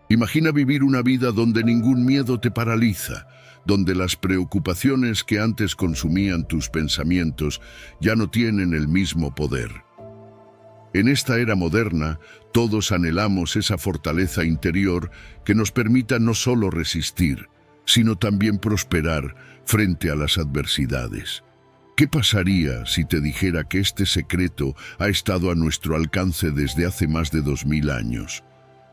Imagina vivir una vida donde ningún miedo te paraliza, donde las preocupaciones que antes consumían tus pensamientos ya no tienen el mismo poder. En esta era moderna, todos anhelamos esa fortaleza interior que nos permita no solo resistir, sino también prosperar frente a las adversidades. ¿Qué pasaría si te dijera que este secreto ha estado a nuestro alcance desde hace más de 2000 años?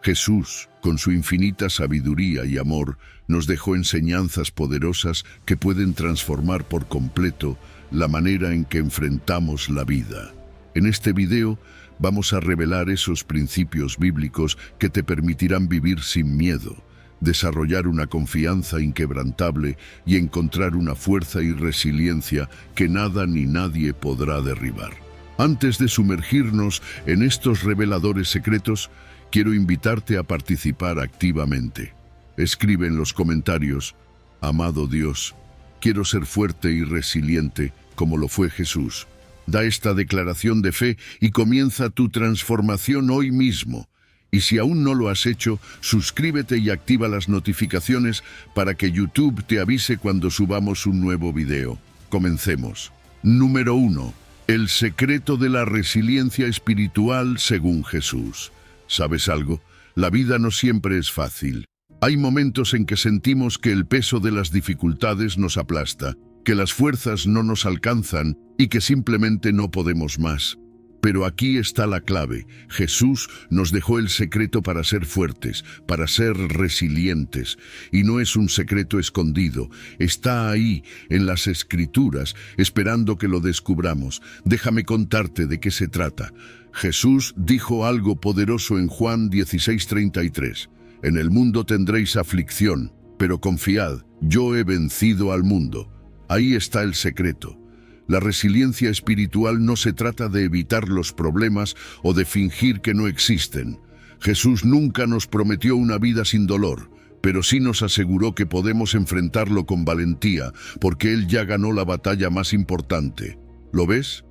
Jesús, con su infinita sabiduría y amor, nos dejó enseñanzas poderosas que pueden transformar por completo la manera en que enfrentamos la vida. En este video vamos a revelar esos principios bíblicos que te permitirán vivir sin miedo, desarrollar una confianza inquebrantable y encontrar una fuerza y resiliencia que nada ni nadie podrá derribar. Antes de sumergirnos en estos reveladores secretos, quiero invitarte a participar activamente. Escribe en los comentarios: amado Dios, quiero ser fuerte y resiliente como lo fue Jesús. Da esta declaración de fe y comienza tu transformación hoy mismo. Y si aún no lo has hecho, suscríbete y activa las notificaciones para que YouTube te avise cuando subamos un nuevo video. Comencemos. Número 1. El secreto de la resiliencia espiritual según Jesús. ¿Sabes algo? La vida no siempre es fácil. Hay momentos en que sentimos que el peso de las dificultades nos aplasta, que las fuerzas no nos alcanzan y que simplemente no podemos más. Pero aquí está la clave. Jesús nos dejó el secreto para ser fuertes, para ser resilientes. Y no es un secreto escondido. Está ahí, en las Escrituras, esperando que lo descubramos. Déjame contarte de qué se trata. Jesús dijo algo poderoso en Juan 16:33. En el mundo tendréis aflicción, pero confiad, yo he vencido al mundo. Ahí está el secreto. La resiliencia espiritual no se trata de evitar los problemas o de fingir que no existen. Jesús nunca nos prometió una vida sin dolor, pero sí nos aseguró que podemos enfrentarlo con valentía, porque Él ya ganó la batalla más importante. ¿Lo ves?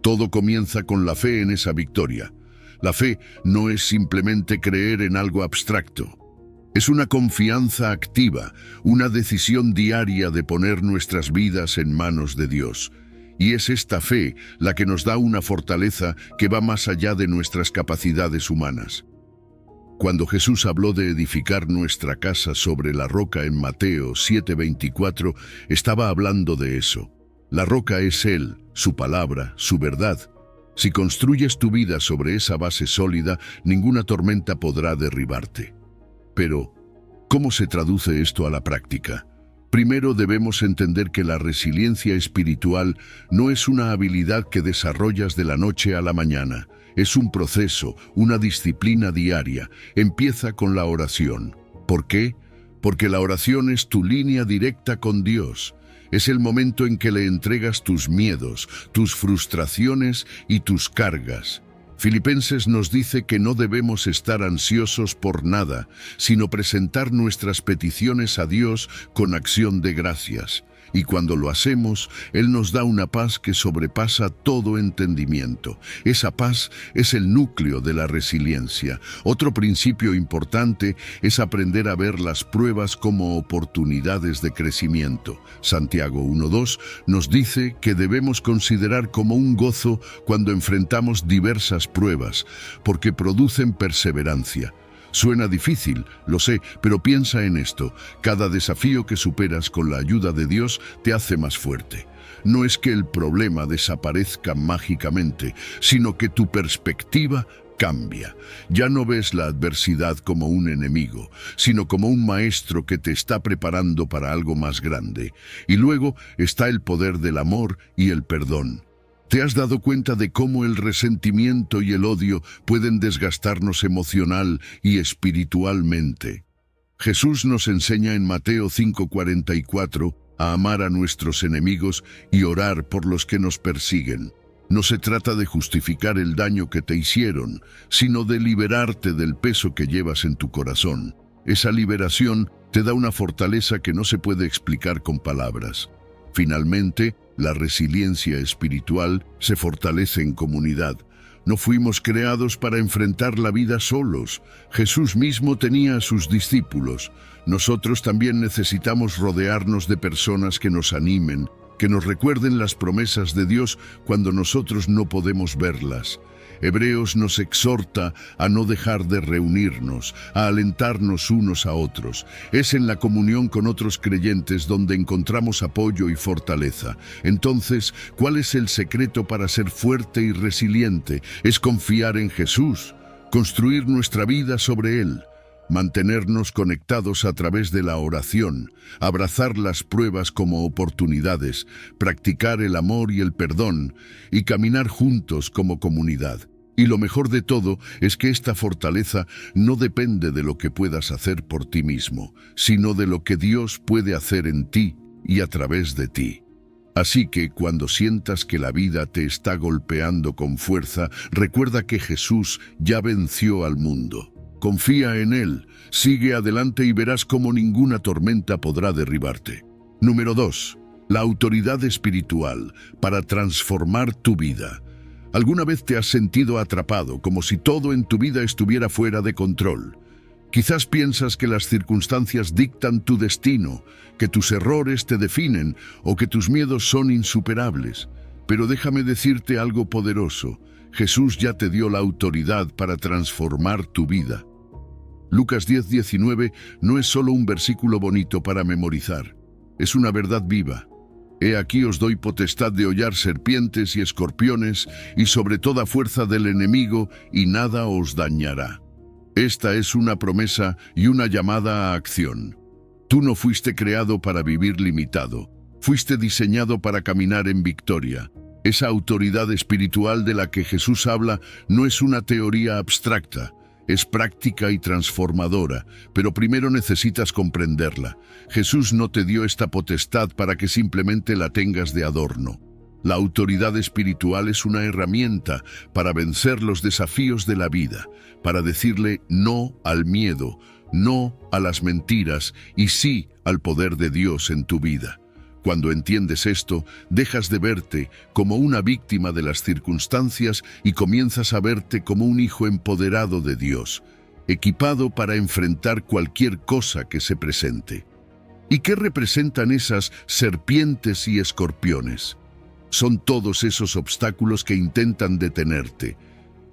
Todo comienza con la fe en esa victoria. La fe no es simplemente creer en algo abstracto. Es una confianza activa, una decisión diaria de poner nuestras vidas en manos de Dios. Y es esta fe la que nos da una fortaleza que va más allá de nuestras capacidades humanas. Cuando Jesús habló de edificar nuestra casa sobre la roca en Mateo 7:24, estaba hablando de eso. La roca es Él, su palabra, su verdad. Si construyes tu vida sobre esa base sólida, ninguna tormenta podrá derribarte. Pero, ¿cómo se traduce esto a la práctica? Primero debemos entender que la resiliencia espiritual no es una habilidad que desarrollas de la noche a la mañana. Es un proceso, una disciplina diaria. Empieza con la oración. ¿Por qué? Porque la oración es tu línea directa con Dios. Es el momento en que le entregas tus miedos, tus frustraciones y tus cargas. Filipenses nos dice que no debemos estar ansiosos por nada, sino presentar nuestras peticiones a Dios con acción de gracias. Y cuando lo hacemos, Él nos da una paz que sobrepasa todo entendimiento. Esa paz es el núcleo de la resiliencia. Otro principio importante es aprender a ver las pruebas como oportunidades de crecimiento. Santiago 1:2 nos dice que debemos considerar como un gozo cuando enfrentamos diversas pruebas, porque producen perseverancia. Suena difícil, lo sé, pero piensa en esto. Cada desafío que superas con la ayuda de Dios te hace más fuerte. No es que el problema desaparezca mágicamente, sino que tu perspectiva cambia. Ya no ves la adversidad como un enemigo, sino como un maestro que te está preparando para algo más grande. Y luego está el poder del amor y el perdón. ¿Te has dado cuenta de cómo el resentimiento y el odio pueden desgastarnos emocional y espiritualmente? Jesús nos enseña en Mateo 5:44 a amar a nuestros enemigos y orar por los que nos persiguen. No se trata de justificar el daño que te hicieron, sino de liberarte del peso que llevas en tu corazón. Esa liberación te da una fortaleza que no se puede explicar con palabras. Finalmente, la resiliencia espiritual se fortalece en comunidad. No fuimos creados para enfrentar la vida solos. Jesús mismo tenía a sus discípulos. Nosotros también necesitamos rodearnos de personas que nos animen, que nos recuerden las promesas de Dios cuando nosotros no podemos verlas. Hebreos nos exhorta a no dejar de reunirnos, a alentarnos unos a otros. Es en la comunión con otros creyentes donde encontramos apoyo y fortaleza. Entonces, ¿cuál es el secreto para ser fuerte y resiliente? Es confiar en Jesús, construir nuestra vida sobre Él, mantenernos conectados a través de la oración, abrazar las pruebas como oportunidades, practicar el amor y el perdón y caminar juntos como comunidad. Y lo mejor de todo es que esta fortaleza no depende de lo que puedas hacer por ti mismo, sino de lo que Dios puede hacer en ti y a través de ti. Así que cuando sientas que la vida te está golpeando con fuerza, recuerda que Jesús ya venció al mundo. Confía en Él, sigue adelante y verás cómo ninguna tormenta podrá derribarte. Número 2. La autoridad espiritual para transformar tu vida. ¿Alguna vez te has sentido atrapado, como si todo en tu vida estuviera fuera de control? Quizás piensas que las circunstancias dictan tu destino, que tus errores te definen o que tus miedos son insuperables. Pero déjame decirte algo poderoso. Jesús ya te dio la autoridad para transformar tu vida. Lucas 10:19 no es solo un versículo bonito para memorizar, es una verdad viva. He aquí os doy potestad de hollar serpientes y escorpiones y sobre toda fuerza del enemigo, y nada os dañará. Esta es una promesa y una llamada a acción. Tú no fuiste creado para vivir limitado, fuiste diseñado para caminar en victoria. Esa autoridad espiritual de la que Jesús habla no es una teoría abstracta, es práctica y transformadora, pero primero necesitas comprenderla. Jesús no te dio esta potestad para que simplemente la tengas de adorno. La autoridad espiritual es una herramienta para vencer los desafíos de la vida, para decirle no al miedo, no a las mentiras y sí al poder de Dios en tu vida. Cuando entiendes esto, dejas de verte como una víctima de las circunstancias y comienzas a verte como un hijo empoderado de Dios, equipado para enfrentar cualquier cosa que se presente. ¿Y qué representan esas serpientes y escorpiones? Son todos esos obstáculos que intentan detenerte.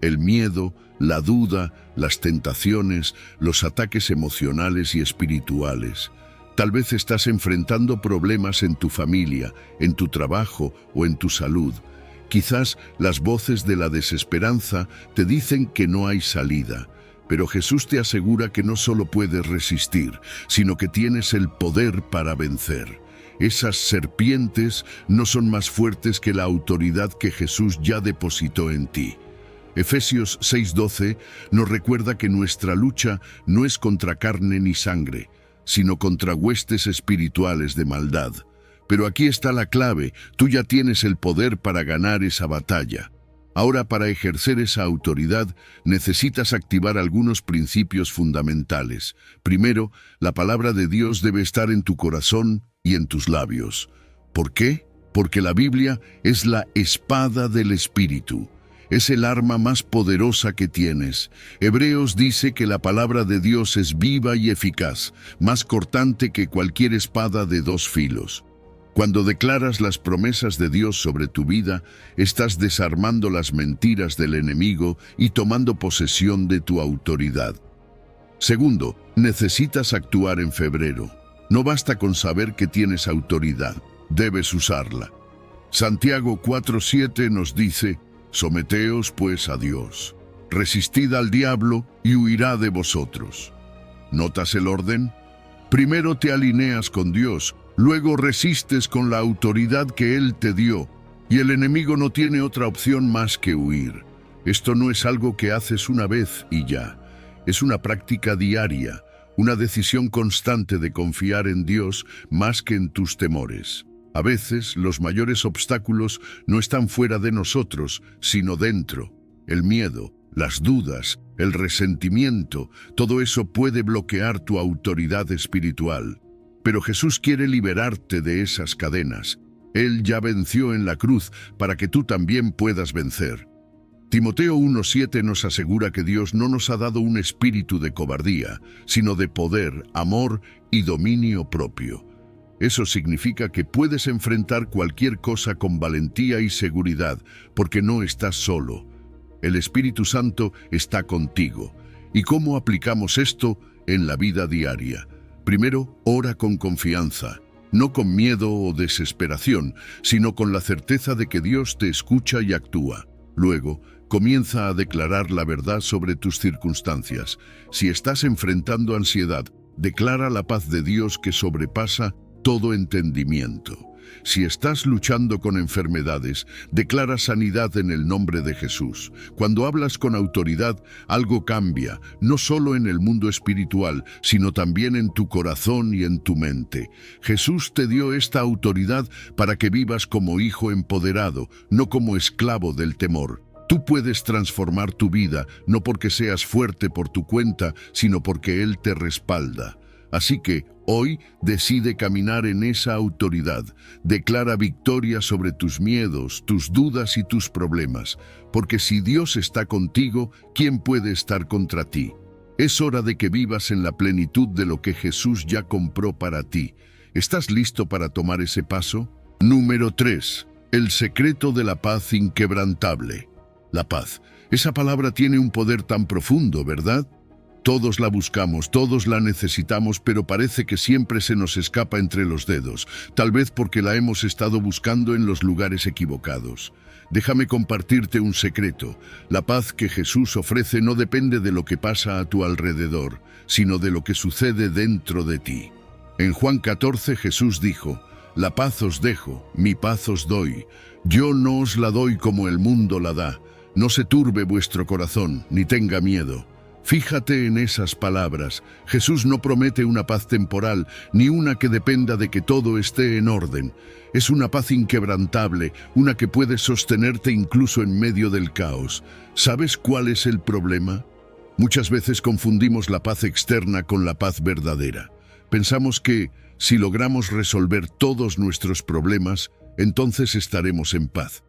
El miedo, la duda, las tentaciones, los ataques emocionales y espirituales. Tal vez estás enfrentando problemas en tu familia, en tu trabajo o en tu salud. Quizás las voces de la desesperanza te dicen que no hay salida, pero Jesús te asegura que no solo puedes resistir, sino que tienes el poder para vencer. Esas serpientes no son más fuertes que la autoridad que Jesús ya depositó en ti. Efesios 6:12 nos recuerda que nuestra lucha no es contra carne ni sangre, sino contra huestes espirituales de maldad. Pero aquí está la clave, tú ya tienes el poder para ganar esa batalla. Ahora, para ejercer esa autoridad, necesitas activar algunos principios fundamentales. Primero, la palabra de Dios debe estar en tu corazón y en tus labios. ¿Por qué? Porque la Biblia es la espada del Espíritu. Es el arma más poderosa que tienes. Hebreos dice que la palabra de Dios es viva y eficaz, más cortante que cualquier espada de dos filos. Cuando declaras las promesas de Dios sobre tu vida, estás desarmando las mentiras del enemigo y tomando posesión de tu autoridad. Segundo, necesitas actuar en febrero. No basta con saber que tienes autoridad, debes usarla. Santiago 4:7 nos dice: someteos pues a Dios, resistid al diablo y huirá de vosotros. ¿Notas el orden? Primero te alineas con Dios, luego resistes con la autoridad que Él te dio, y el enemigo no tiene otra opción más que huir. Esto no es algo que haces una vez y ya, es una práctica diaria, una decisión constante de confiar en Dios más que en tus temores. A veces, los mayores obstáculos no están fuera de nosotros, sino dentro. El miedo, las dudas, el resentimiento, todo eso puede bloquear tu autoridad espiritual. Pero Jesús quiere liberarte de esas cadenas. Él ya venció en la cruz para que tú también puedas vencer. Timoteo 1:7 nos asegura que Dios no nos ha dado un espíritu de cobardía, sino de poder, amor y dominio propio. Eso significa que puedes enfrentar cualquier cosa con valentía y seguridad, porque no estás solo. El Espíritu Santo está contigo. ¿Y cómo aplicamos esto en la vida diaria? Primero, ora con confianza, no con miedo o desesperación, sino con la certeza de que Dios te escucha y actúa. Luego, comienza a declarar la verdad sobre tus circunstancias. Si estás enfrentando ansiedad, declara la paz de Dios que sobrepasa todo entendimiento. Si estás luchando con enfermedades, declara sanidad en el nombre de Jesús. Cuando hablas con autoridad, algo cambia, no solo en el mundo espiritual, sino también en tu corazón y en tu mente. Jesús te dio esta autoridad para que vivas como hijo empoderado, no como esclavo del temor. Tú puedes transformar tu vida, no porque seas fuerte por tu cuenta, sino porque Él te respalda. Así que, hoy, decide caminar en esa autoridad. Declara victoria sobre tus miedos, tus dudas y tus problemas. Porque si Dios está contigo, ¿quién puede estar contra ti? Es hora de que vivas en la plenitud de lo que Jesús ya compró para ti. ¿Estás listo para tomar ese paso? Número 3. El secreto de la paz inquebrantable. La paz. Esa palabra tiene un poder tan profundo, ¿verdad? Todos la buscamos, todos la necesitamos, pero parece que siempre se nos escapa entre los dedos, tal vez porque la hemos estado buscando en los lugares equivocados. Déjame compartirte un secreto. La paz que Jesús ofrece no depende de lo que pasa a tu alrededor, sino de lo que sucede dentro de ti. En Juan 14 Jesús dijo: «La paz os dejo, mi paz os doy. Yo no os la doy como el mundo la da. No se turbe vuestro corazón, ni tenga miedo». Fíjate en esas palabras. Jesús no promete una paz temporal, ni una que dependa de que todo esté en orden. Es una paz inquebrantable, una que puede sostenerte incluso en medio del caos. ¿Sabes cuál es el problema? Muchas veces confundimos la paz externa con la paz verdadera. Pensamos que, si logramos resolver todos nuestros problemas, entonces estaremos en paz.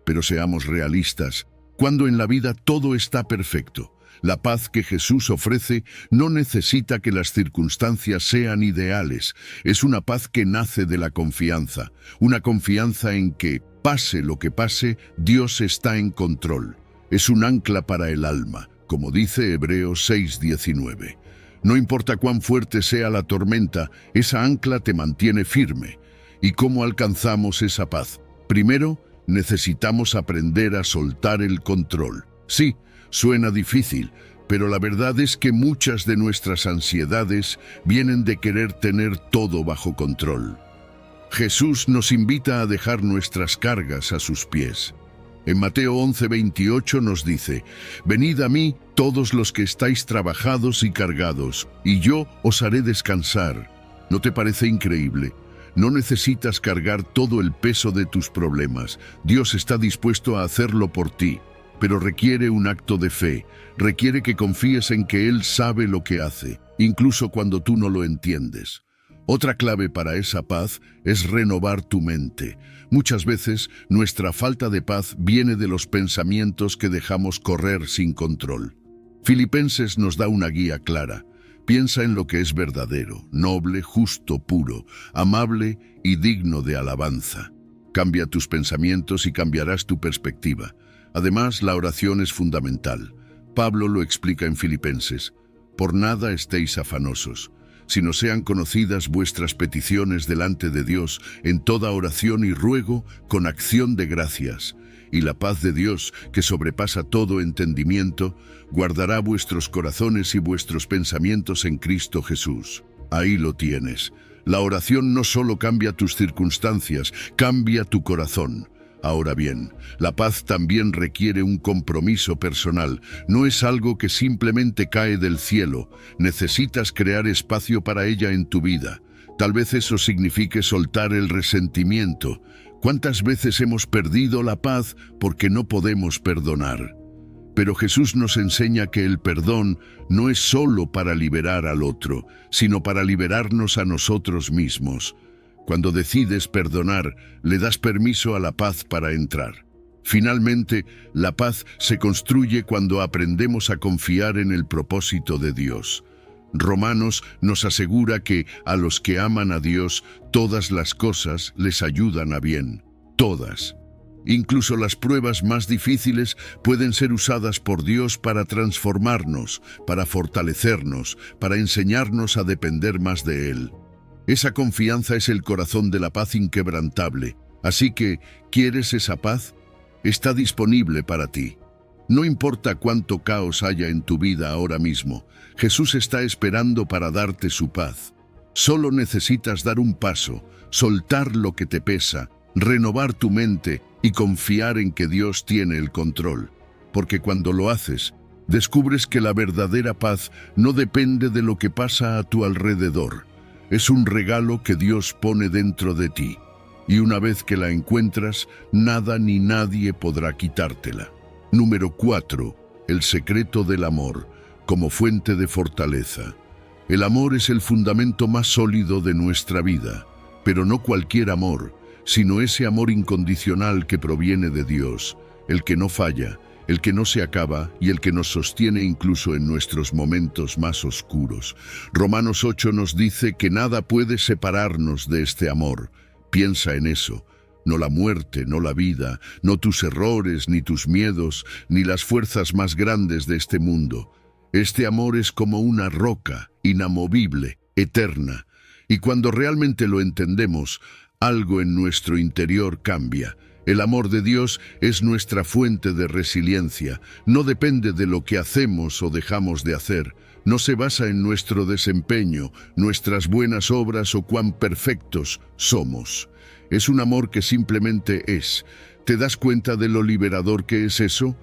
Pero seamos realistas, cuando en la vida todo está perfecto, la paz que Jesús ofrece no necesita que las circunstancias sean ideales. Es una paz que nace de la confianza, una confianza en que, pase lo que pase, Dios está en control. Es un ancla para el alma, como dice Hebreos 6:19. No importa cuán fuerte sea la tormenta, esa ancla te mantiene firme. ¿Y cómo alcanzamos esa paz? Primero, necesitamos aprender a soltar el control. Sí, suena difícil, pero la verdad es que muchas de nuestras ansiedades vienen de querer tener todo bajo control. Jesús nos invita a dejar nuestras cargas a sus pies. En Mateo 11:28 nos dice: «Venid a mí todos los que estáis trabajados y cargados, y yo os haré descansar». ¿No te parece increíble? No necesitas cargar todo el peso de tus problemas. Dios está dispuesto a hacerlo por ti. Pero requiere un acto de fe, requiere que confíes en que Él sabe lo que hace, incluso cuando tú no lo entiendes. Otra clave para esa paz es renovar tu mente. Muchas veces nuestra falta de paz viene de los pensamientos que dejamos correr sin control. Filipenses nos da una guía clara. Piensa en lo que es verdadero, noble, justo, puro, amable y digno de alabanza. Cambia tus pensamientos y cambiarás tu perspectiva. Además, la oración es fundamental. Pablo lo explica en Filipenses: «Por nada estéis afanosos, sino sean conocidas vuestras peticiones delante de Dios en toda oración y ruego con acción de gracias. Y la paz de Dios, que sobrepasa todo entendimiento, guardará vuestros corazones y vuestros pensamientos en Cristo Jesús». Ahí lo tienes. La oración no solo cambia tus circunstancias, cambia tu corazón. Ahora bien, la paz también requiere un compromiso personal. No es algo que simplemente cae del cielo. Necesitas crear espacio para ella en tu vida. Tal vez eso signifique soltar el resentimiento. ¿Cuántas veces hemos perdido la paz porque no podemos perdonar? Pero Jesús nos enseña que el perdón no es solo para liberar al otro, sino para liberarnos a nosotros mismos. Cuando decides perdonar, le das permiso a la paz para entrar. Finalmente, la paz se construye cuando aprendemos a confiar en el propósito de Dios. Romanos nos asegura que a los que aman a Dios, todas las cosas les ayudan a bien. Todas. Incluso las pruebas más difíciles pueden ser usadas por Dios para transformarnos, para fortalecernos, para enseñarnos a depender más de Él. Esa confianza es el corazón de la paz inquebrantable. Así que, ¿quieres esa paz? Está disponible para ti. No importa cuánto caos haya en tu vida ahora mismo, Jesús está esperando para darte su paz. Solo necesitas dar un paso, soltar lo que te pesa, renovar tu mente y confiar en que Dios tiene el control. Porque cuando lo haces, descubres que la verdadera paz no depende de lo que pasa a tu alrededor. Es un regalo que Dios pone dentro de ti. Y una vez que la encuentras, nada ni nadie podrá quitártela. Número 4. El secreto del amor, como fuente de fortaleza. El amor es el fundamento más sólido de nuestra vida, pero no cualquier amor, sino ese amor incondicional que proviene de Dios, el que no falla, el que no se acaba y el que nos sostiene incluso en nuestros momentos más oscuros. Romanos 8 nos dice que nada puede separarnos de este amor. Piensa en eso. No la muerte, no la vida, no tus errores, ni tus miedos, ni las fuerzas más grandes de este mundo. Este amor es como una roca, inamovible, eterna. Y cuando realmente lo entendemos, algo en nuestro interior cambia. El amor de Dios es nuestra fuente de resiliencia. No depende de lo que hacemos o dejamos de hacer. No se basa en nuestro desempeño, nuestras buenas obras o cuán perfectos somos. Es un amor que simplemente es. ¿Te das cuenta de lo liberador que es eso?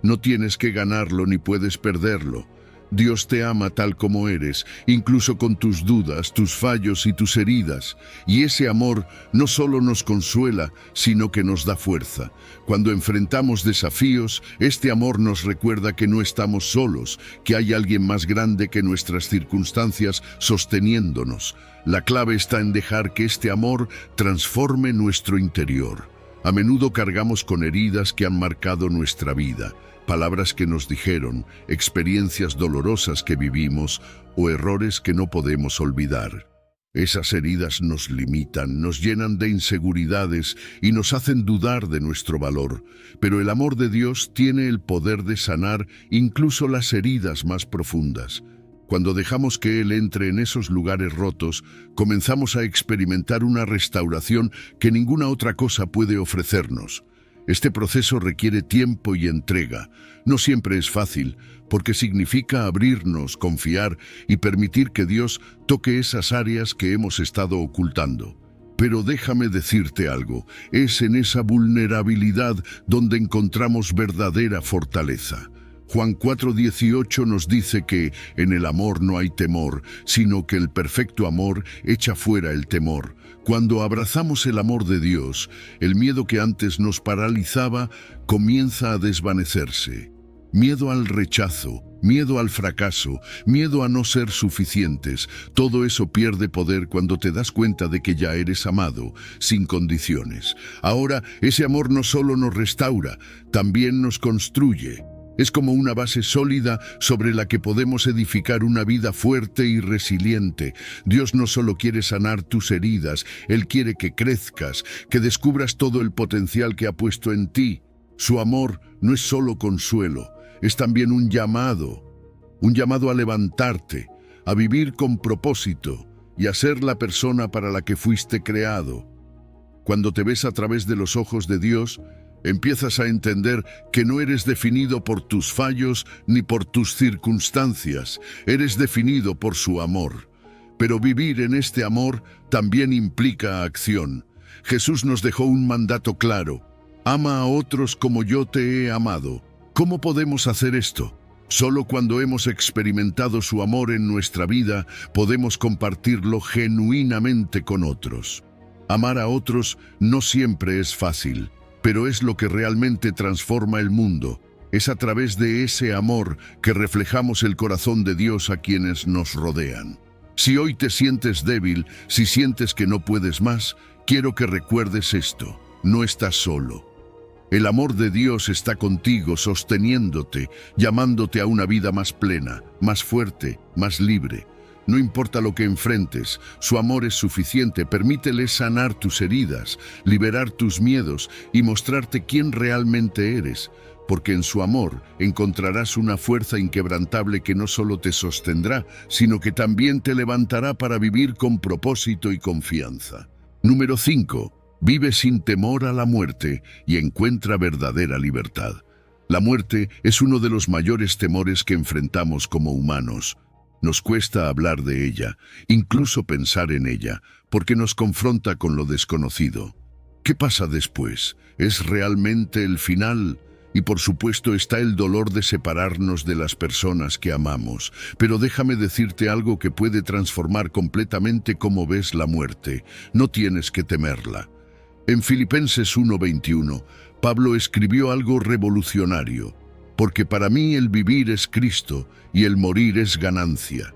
No tienes que ganarlo ni puedes perderlo. Dios te ama tal como eres, incluso con tus dudas, tus fallos y tus heridas. Y ese amor no solo nos consuela, sino que nos da fuerza. Cuando enfrentamos desafíos, este amor nos recuerda que no estamos solos, que hay alguien más grande que nuestras circunstancias sosteniéndonos. La clave está en dejar que este amor transforme nuestro interior. A menudo cargamos con heridas que han marcado nuestra vida. Palabras que nos dijeron, experiencias dolorosas que vivimos o errores que no podemos olvidar. Esas heridas nos limitan, nos llenan de inseguridades y nos hacen dudar de nuestro valor. Pero el amor de Dios tiene el poder de sanar incluso las heridas más profundas. Cuando dejamos que Él entre en esos lugares rotos, comenzamos a experimentar una restauración que ninguna otra cosa puede ofrecernos. Este proceso requiere tiempo y entrega. No siempre es fácil, porque significa abrirnos, confiar y permitir que Dios toque esas áreas que hemos estado ocultando. Pero déjame decirte algo, es en esa vulnerabilidad donde encontramos verdadera fortaleza. Juan 4:18 nos dice que en el amor no hay temor, sino que el perfecto amor echa fuera el temor. Cuando abrazamos el amor de Dios, el miedo que antes nos paralizaba comienza a desvanecerse. Miedo al rechazo, miedo al fracaso, miedo a no ser suficientes, todo eso pierde poder cuando te das cuenta de que ya eres amado, sin condiciones. Ahora, ese amor no solo nos restaura, también nos construye. Es como una base sólida sobre la que podemos edificar una vida fuerte y resiliente. Dios no solo quiere sanar tus heridas, Él quiere que crezcas, que descubras todo el potencial que ha puesto en ti. Su amor no es solo consuelo, es también un llamado a levantarte, a vivir con propósito y a ser la persona para la que fuiste creado. Cuando te ves a través de los ojos de Dios, empiezas a entender que no eres definido por tus fallos ni por tus circunstancias, eres definido por su amor. Pero vivir en este amor también implica acción. Jesús nos dejó un mandato claro: ama a otros como yo te he amado. ¿Cómo podemos hacer esto? Solo cuando hemos experimentado su amor en nuestra vida podemos compartirlo genuinamente con otros. Amar a otros no siempre es fácil, pero es lo que realmente transforma el mundo. Es a través de ese amor que reflejamos el corazón de Dios a quienes nos rodean. Si hoy te sientes débil, si sientes que no puedes más, quiero que recuerdes esto: no estás solo. El amor de Dios está contigo, sosteniéndote, llamándote a una vida más plena, más fuerte, más libre. No importa lo que enfrentes, su amor es suficiente. Permítele sanar tus heridas, liberar tus miedos y mostrarte quién realmente eres, porque en su amor encontrarás una fuerza inquebrantable que no solo te sostendrá, sino que también te levantará para vivir con propósito y confianza. Número 5. Vive sin temor a la muerte y encuentra verdadera libertad. La muerte es uno de los mayores temores que enfrentamos como humanos. Nos cuesta hablar de ella, incluso pensar en ella, porque nos confronta con lo desconocido. ¿Qué pasa después? ¿Es realmente el final? Y por supuesto está el dolor de separarnos de las personas que amamos. Pero déjame decirte algo que puede transformar completamente cómo ves la muerte. No tienes que temerla. En Filipenses 1:21, Pablo escribió algo revolucionario. Porque para mí el vivir es Cristo y el morir es ganancia.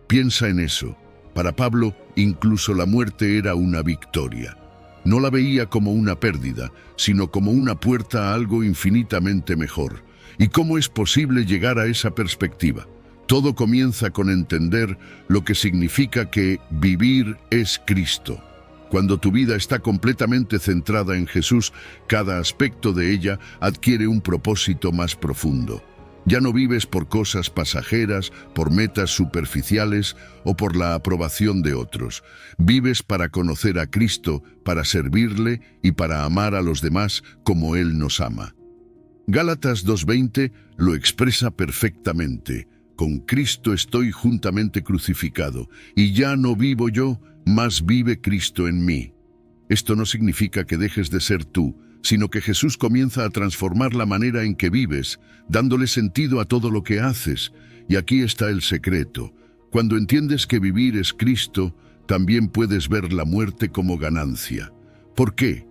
Piensa en eso. Para Pablo, incluso la muerte era una victoria. No la veía como una pérdida, sino como una puerta a algo infinitamente mejor. ¿Y cómo es posible llegar a esa perspectiva? Todo comienza con entender lo que significa que vivir es Cristo. Cuando tu vida está completamente centrada en Jesús, cada aspecto de ella adquiere un propósito más profundo. Ya no vives por cosas pasajeras, por metas superficiales o por la aprobación de otros. Vives para conocer a Cristo, para servirle y para amar a los demás como Él nos ama. Gálatas 2:20 lo expresa perfectamente. Con Cristo estoy juntamente crucificado, y ya no vivo yo, mas vive Cristo en mí. Esto no significa que dejes de ser tú, sino que Jesús comienza a transformar la manera en que vives, dándole sentido a todo lo que haces. Y aquí está el secreto. Cuando entiendes que vivir es Cristo, también puedes ver la muerte como ganancia. ¿Por qué?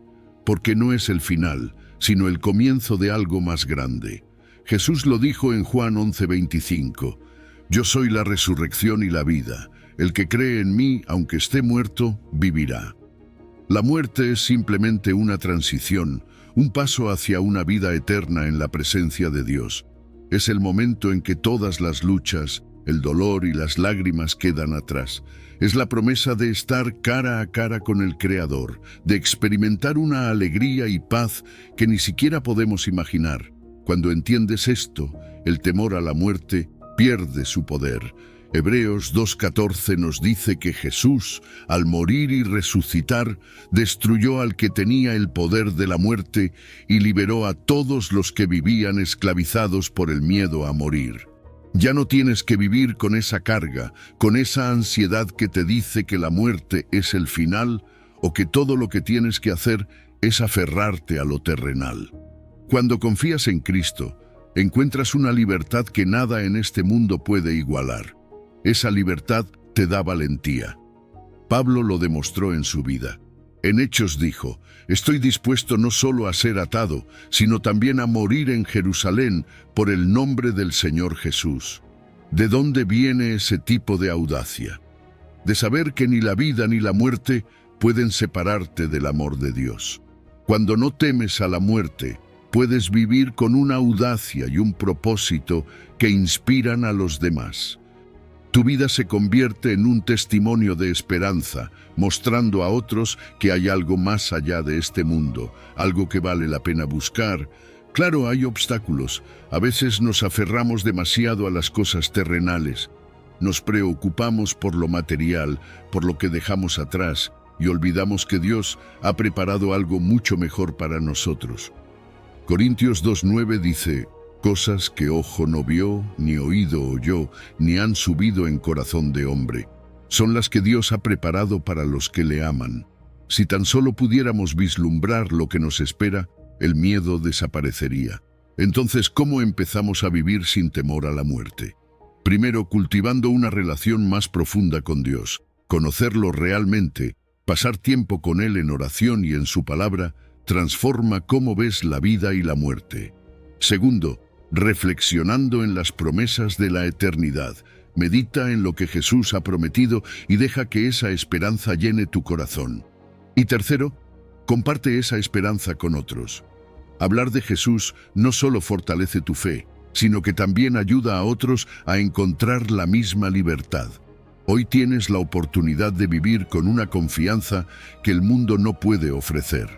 Porque no es el final, sino el comienzo de algo más grande. Jesús lo dijo en Juan 11:25. Yo soy la resurrección y la vida. El que cree en mí, aunque esté muerto, vivirá. La muerte es simplemente una transición, un paso hacia una vida eterna en la presencia de Dios. Es el momento en que todas las luchas, el dolor y las lágrimas quedan atrás. Es la promesa de estar cara a cara con el Creador, de experimentar una alegría y paz que ni siquiera podemos imaginar. Cuando entiendes esto, el temor a la muerte pierde su poder. Hebreos 2:14 nos dice que Jesús, al morir y resucitar, destruyó al que tenía el poder de la muerte y liberó a todos los que vivían esclavizados por el miedo a morir. Ya no tienes que vivir con esa carga, con esa ansiedad que te dice que la muerte es el final o que todo lo que tienes que hacer es aferrarte a lo terrenal. Cuando confías en Cristo, encuentras una libertad que nada en este mundo puede igualar. Esa libertad te da valentía. Pablo lo demostró en su vida. En Hechos dijo, estoy dispuesto no solo a ser atado, sino también a morir en Jerusalén por el nombre del Señor Jesús. ¿De dónde viene ese tipo de audacia? De saber que ni la vida ni la muerte pueden separarte del amor de Dios. Cuando no temes a la muerte, puedes vivir con una audacia y un propósito que inspiran a los demás. Tu vida se convierte en un testimonio de esperanza, mostrando a otros que hay algo más allá de este mundo, algo que vale la pena buscar. Claro, hay obstáculos. A veces nos aferramos demasiado a las cosas terrenales. Nos preocupamos por lo material, por lo que dejamos atrás, y olvidamos que Dios ha preparado algo mucho mejor para nosotros. Corintios 2:9 dice, cosas que ojo no vio, ni oído oyó, ni han subido en corazón de hombre, son las que Dios ha preparado para los que le aman. Si tan solo pudiéramos vislumbrar lo que nos espera, el miedo desaparecería. Entonces, ¿cómo empezamos a vivir sin temor a la muerte? Primero, cultivando una relación más profunda con Dios, conocerlo realmente, pasar tiempo con Él en oración y en su palabra, transforma cómo ves la vida y la muerte. Segundo, reflexionando en las promesas de la eternidad, medita en lo que Jesús ha prometido y deja que esa esperanza llene tu corazón. Y tercero, comparte esa esperanza con otros. Hablar de Jesús no solo fortalece tu fe, sino que también ayuda a otros a encontrar la misma libertad. Hoy tienes la oportunidad de vivir con una confianza que el mundo no puede ofrecer.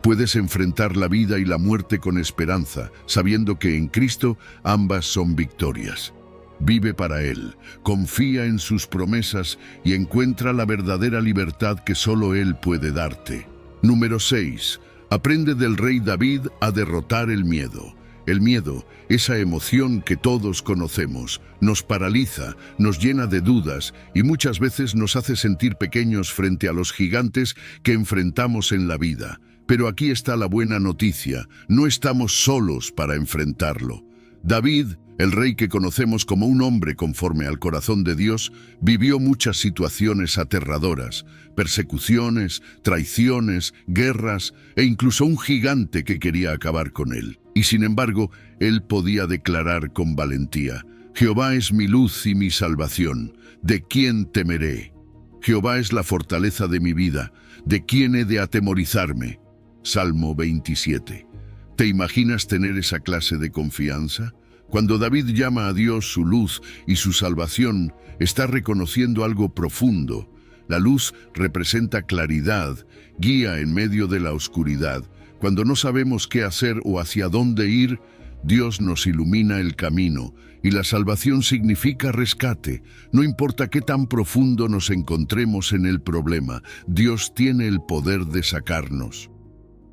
Puedes enfrentar la vida y la muerte con esperanza, sabiendo que en Cristo ambas son victorias. Vive para Él, confía en sus promesas y encuentra la verdadera libertad que solo Él puede darte. Número 6. Aprende del rey David a derrotar el miedo. El miedo, esa emoción que todos conocemos, nos paraliza, nos llena de dudas y muchas veces nos hace sentir pequeños frente a los gigantes que enfrentamos en la vida. Pero aquí está la buena noticia, no estamos solos para enfrentarlo. David, el rey que conocemos como un hombre conforme al corazón de Dios, vivió muchas situaciones aterradoras, persecuciones, traiciones, guerras e incluso un gigante que quería acabar con él. Y sin embargo, él podía declarar con valentía: Jehová es mi luz y mi salvación, ¿de quién temeré? Jehová es la fortaleza de mi vida, ¿de quién he de atemorizarme? Salmo 27. ¿Te imaginas tener esa clase de confianza? Cuando David llama a Dios su luz y su salvación, está reconociendo algo profundo. La luz representa claridad, guía en medio de la oscuridad. Cuando no sabemos qué hacer o hacia dónde ir, Dios nos ilumina el camino, y la salvación significa rescate. No importa qué tan profundo nos encontremos en el problema, Dios tiene el poder de sacarnos.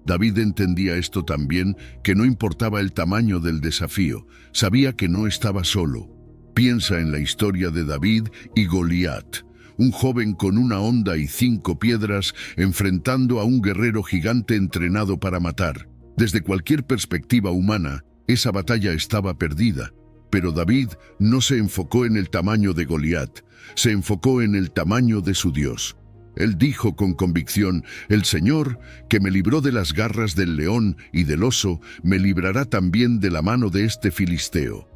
David entendía esto también, que no importaba el tamaño del desafío, sabía que no estaba solo. Piensa en la historia de David y Goliat, un joven con una honda y 5 piedras enfrentando a un guerrero gigante entrenado para matar. Desde cualquier perspectiva humana, esa batalla estaba perdida. Pero David no se enfocó en el tamaño de Goliat, se enfocó en el tamaño de su Dios. Él dijo con convicción: el Señor, que me libró de las garras del león y del oso, me librará también de la mano de este filisteo.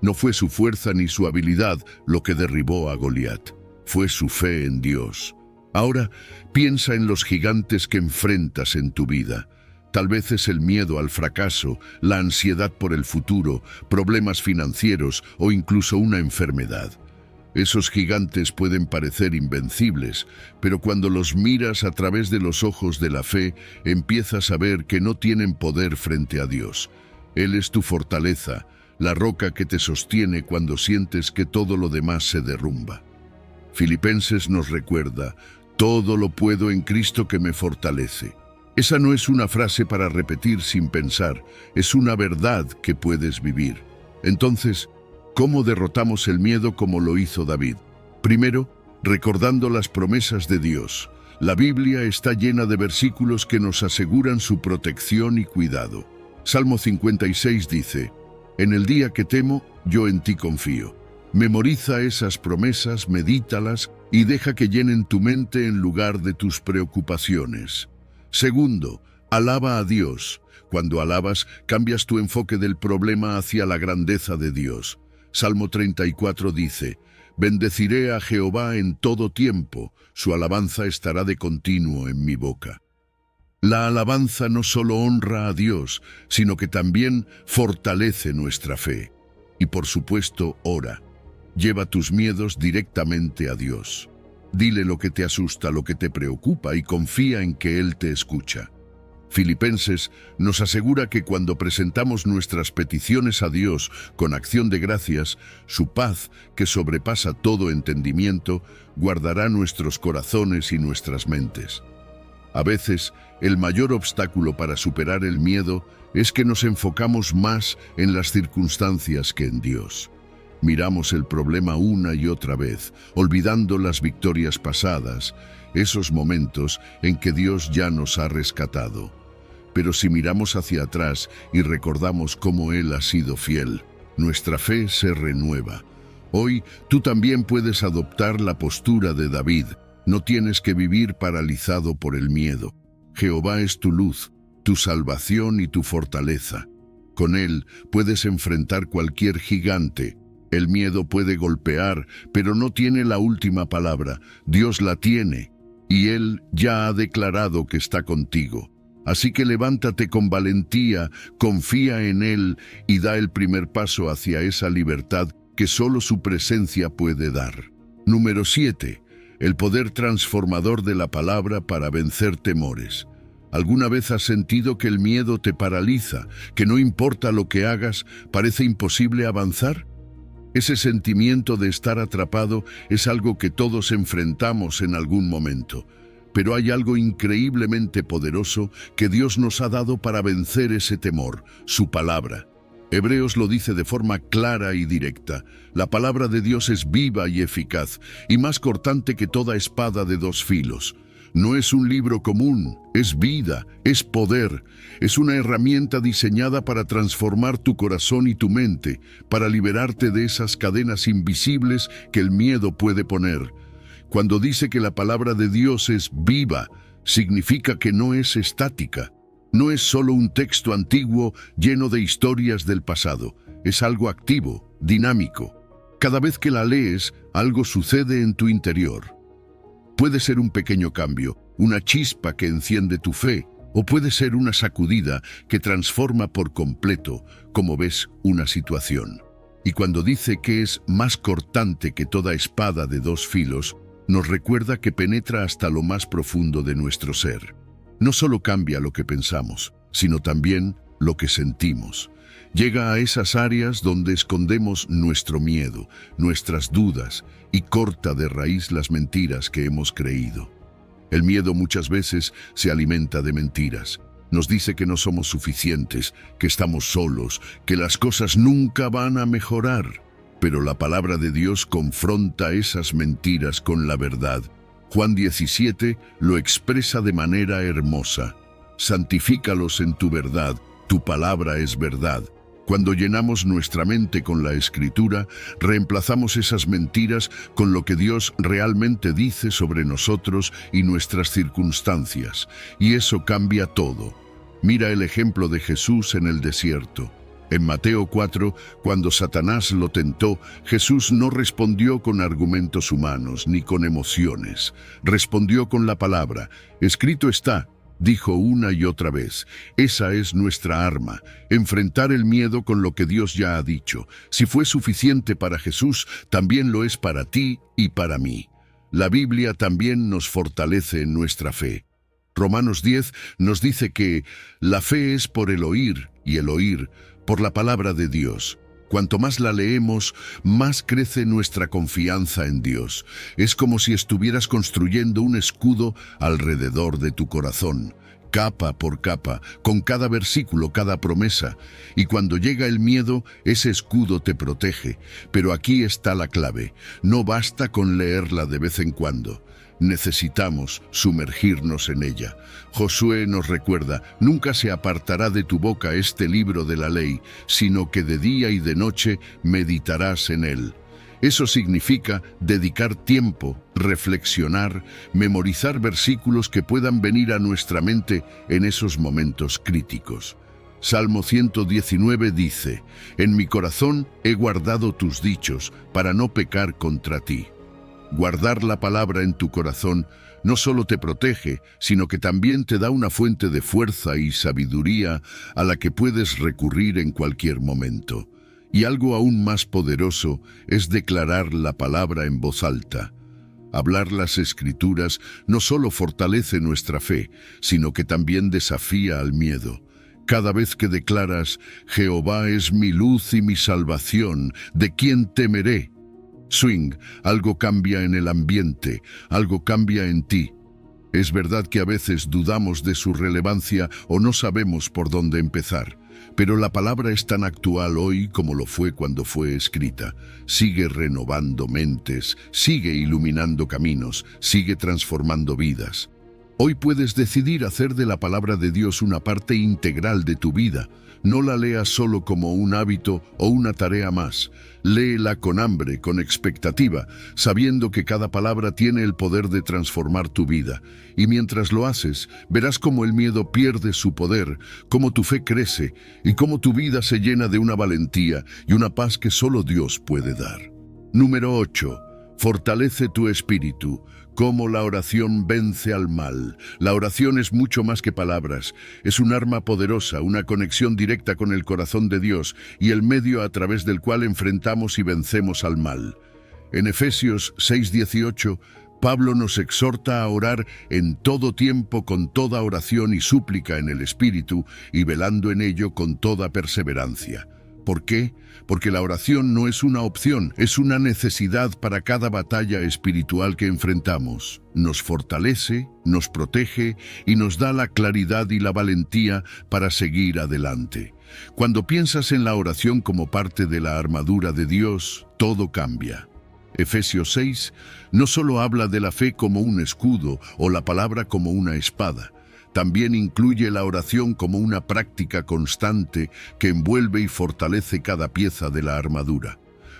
No fue su fuerza ni su habilidad lo que derribó a Goliat, fue su fe en Dios. Ahora, piensa en los gigantes que enfrentas en tu vida. Tal vez es el miedo al fracaso, la ansiedad por el futuro, problemas financieros o incluso una enfermedad. Esos gigantes pueden parecer invencibles, pero cuando los miras a través de los ojos de la fe, empiezas a ver que no tienen poder frente a Dios. Él es tu fortaleza, la roca que te sostiene cuando sientes que todo lo demás se derrumba. Filipenses nos recuerda: todo lo puedo en Cristo que me fortalece. Esa no es una frase para repetir sin pensar, es una verdad que puedes vivir. Entonces, ¿cómo derrotamos el miedo como lo hizo David? Primero, recordando las promesas de Dios. La Biblia está llena de versículos que nos aseguran su protección y cuidado. Salmo 56 dice: en el día que temo, yo en ti confío. Memoriza esas promesas, medítalas y deja que llenen tu mente en lugar de tus preocupaciones. Segundo, alaba a Dios. Cuando alabas, cambias tu enfoque del problema hacia la grandeza de Dios. Salmo 34 dice: bendeciré a Jehová en todo tiempo, su alabanza estará de continuo en mi boca. La alabanza no solo honra a Dios, sino que también fortalece nuestra fe. Y por supuesto, ora. Lleva tus miedos directamente a Dios. Dile lo que te asusta, lo que te preocupa y confía en que Él te escucha. Filipenses nos asegura que cuando presentamos nuestras peticiones a Dios con acción de gracias, su paz, que sobrepasa todo entendimiento, guardará nuestros corazones y nuestras mentes. A veces, el mayor obstáculo para superar el miedo es que nos enfocamos más en las circunstancias que en Dios. Miramos el problema una y otra vez, olvidando las victorias pasadas, esos momentos en que Dios ya nos ha rescatado. Pero si miramos hacia atrás y recordamos cómo Él ha sido fiel, nuestra fe se renueva. Hoy tú también puedes adoptar la postura de David. No tienes que vivir paralizado por el miedo. Jehová es tu luz, tu salvación y tu fortaleza. Con Él puedes enfrentar cualquier gigante. El miedo puede golpear, pero no tiene la última palabra. Dios la tiene, y Él ya ha declarado que está contigo. Así que levántate con valentía, confía en Él y da el primer paso hacia esa libertad que solo su presencia puede dar. Número 7. El poder transformador de la palabra para vencer temores. ¿Alguna vez has sentido que el miedo te paraliza, que no importa lo que hagas, parece imposible avanzar? Ese sentimiento de estar atrapado es algo que todos enfrentamos en algún momento. Pero hay algo increíblemente poderoso que Dios nos ha dado para vencer ese temor, su palabra. Hebreos lo dice de forma clara y directa. La palabra de Dios es viva y eficaz, y más cortante que toda espada de dos filos. No es un libro común, es vida, es poder, es una herramienta diseñada para transformar tu corazón y tu mente, para liberarte de esas cadenas invisibles que el miedo puede poner. Cuando dice que la palabra de Dios es viva, significa que no es estática. No es solo un texto antiguo lleno de historias del pasado. Es algo activo, dinámico. Cada vez que la lees, algo sucede en tu interior. Puede ser un pequeño cambio, una chispa que enciende tu fe, o puede ser una sacudida que transforma por completo, como ves, una situación. Y cuando dice que es más cortante que toda espada de dos filos, nos recuerda que penetra hasta lo más profundo de nuestro ser. No solo cambia lo que pensamos, sino también lo que sentimos. Llega a esas áreas donde escondemos nuestro miedo, nuestras dudas, y corta de raíz las mentiras que hemos creído. El miedo muchas veces se alimenta de mentiras. Nos dice que no somos suficientes, que estamos solos, que las cosas nunca van a mejorar. Pero la palabra de Dios confronta esas mentiras con la verdad. Juan 17 lo expresa de manera hermosa. Santifícalos en tu verdad, tu palabra es verdad. Cuando llenamos nuestra mente con la Escritura, reemplazamos esas mentiras con lo que Dios realmente dice sobre nosotros y nuestras circunstancias. Y eso cambia todo. Mira el ejemplo de Jesús en el desierto. En Mateo 4, cuando Satanás lo tentó, Jesús no respondió con argumentos humanos ni con emociones. Respondió con la palabra. Escrito está, dijo una y otra vez. Esa es nuestra arma, enfrentar el miedo con lo que Dios ya ha dicho. Si fue suficiente para Jesús, también lo es para ti y para mí. La Biblia también nos fortalece en nuestra fe. Romanos 10 nos dice que la fe es por el oír y el oír por la palabra de Dios. Cuanto más la leemos, más crece nuestra confianza en Dios. Es como si estuvieras construyendo un escudo alrededor de tu corazón, capa por capa, con cada versículo, cada promesa. Y cuando llega el miedo, ese escudo te protege. Pero aquí está la clave. No basta con leerla de vez en cuando. Necesitamos sumergirnos en ella. Josué nos recuerda, nunca se apartará de tu boca este libro de la ley, sino que de día y de noche meditarás en él. Eso significa dedicar tiempo, reflexionar, memorizar versículos que puedan venir a nuestra mente en esos momentos críticos. Salmo 119 dice, en mi corazón he guardado tus dichos para no pecar contra ti. Guardar la palabra en tu corazón no solo te protege, sino que también te da una fuente de fuerza y sabiduría a la que puedes recurrir en cualquier momento. Y algo aún más poderoso es declarar la palabra en voz alta. Hablar las Escrituras no solo fortalece nuestra fe, sino que también desafía al miedo. Cada vez que declaras, Jehová es mi luz y mi salvación, ¿de quién temeré? Swing, algo cambia en el ambiente, algo cambia en ti. Es verdad que a veces dudamos de su relevancia o no sabemos por dónde empezar, pero la palabra es tan actual hoy como lo fue cuando fue escrita. Sigue renovando mentes, sigue iluminando caminos, sigue transformando vidas. Hoy puedes decidir hacer de la palabra de Dios una parte integral de tu vida. No la leas solo como un hábito o una tarea más. Léela con hambre, con expectativa, sabiendo que cada palabra tiene el poder de transformar tu vida. Y mientras lo haces, verás cómo el miedo pierde su poder, cómo tu fe crece y cómo tu vida se llena de una valentía y una paz que solo Dios puede dar. Número 8. Fortalece tu espíritu. Cómo la oración vence al mal. La oración es mucho más que palabras. Es un arma poderosa, una conexión directa con el corazón de Dios y el medio a través del cual enfrentamos y vencemos al mal. En Efesios 6:18, Pablo nos exhorta a orar en todo tiempo con toda oración y súplica en el Espíritu y velando en ello con toda perseverancia. ¿Por qué? Porque la oración no es una opción, es una necesidad para cada batalla espiritual que enfrentamos. Nos fortalece, nos protege y nos da la claridad y la valentía para seguir adelante. Cuando piensas en la oración como parte de la armadura de Dios, todo cambia. Efesios 6 no solo habla de la fe como un escudo o la palabra como una espada. También incluye la oración como una práctica constante que envuelve y fortalece cada pieza de la armadura.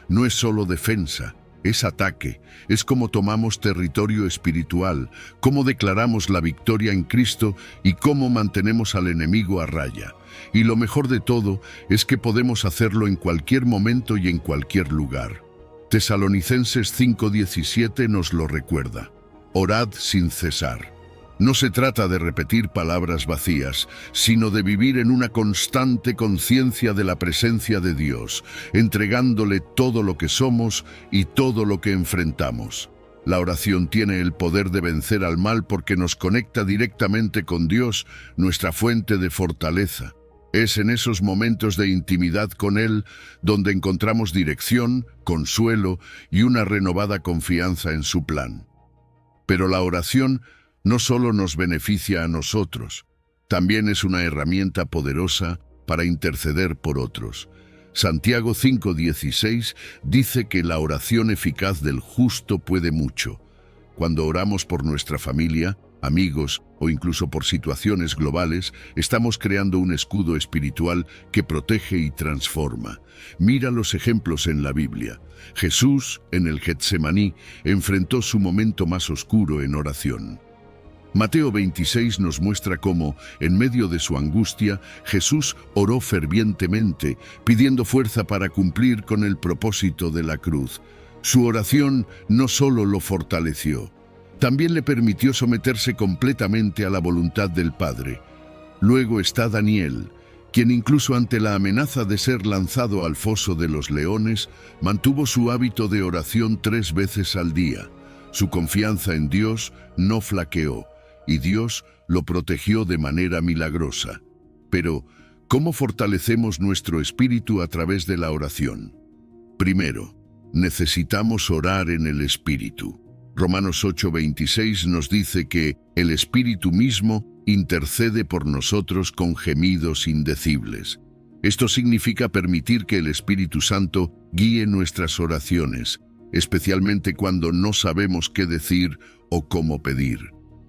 No es solo defensa, es ataque, es cómo tomamos territorio espiritual, cómo declaramos la victoria en Cristo y cómo mantenemos al enemigo a raya. Y lo mejor de todo es que podemos hacerlo en cualquier momento y en cualquier lugar. Tesalonicenses 5:17 nos lo recuerda. Orad sin cesar. No se trata de repetir palabras vacías, sino de vivir en una constante conciencia de la presencia de Dios, entregándole todo lo que somos y todo lo que enfrentamos. La oración tiene el poder de vencer al mal porque nos conecta directamente con Dios, nuestra fuente de fortaleza. Es en esos momentos de intimidad con Él donde encontramos dirección, consuelo y una renovada confianza en su plan. Pero la oración no solo nos beneficia a nosotros, también es una herramienta poderosa para interceder por otros. Santiago 5:16 dice que la oración eficaz del justo puede mucho. Cuando oramos por nuestra familia, amigos o incluso por situaciones globales, estamos creando un escudo espiritual que protege y transforma. Mira los ejemplos en la Biblia. Jesús, en el Getsemaní, enfrentó su momento más oscuro en oración. Mateo 26 nos muestra cómo, en medio de su angustia, Jesús oró fervientemente, pidiendo fuerza para cumplir con el propósito de la cruz. Su oración no solo lo fortaleció, también le permitió someterse completamente a la voluntad del Padre. Luego está Daniel, quien incluso ante la amenaza de ser lanzado al foso de los leones, mantuvo su hábito de oración 3 veces al día. Su confianza en Dios no flaqueó, y Dios lo protegió de manera milagrosa. Pero, ¿cómo fortalecemos nuestro espíritu a través de la oración? Primero, necesitamos orar en el Espíritu. Romanos 8:26 nos dice que el Espíritu mismo intercede por nosotros con gemidos indecibles. Esto significa permitir que el Espíritu Santo guíe nuestras oraciones, especialmente cuando no sabemos qué decir o cómo pedir.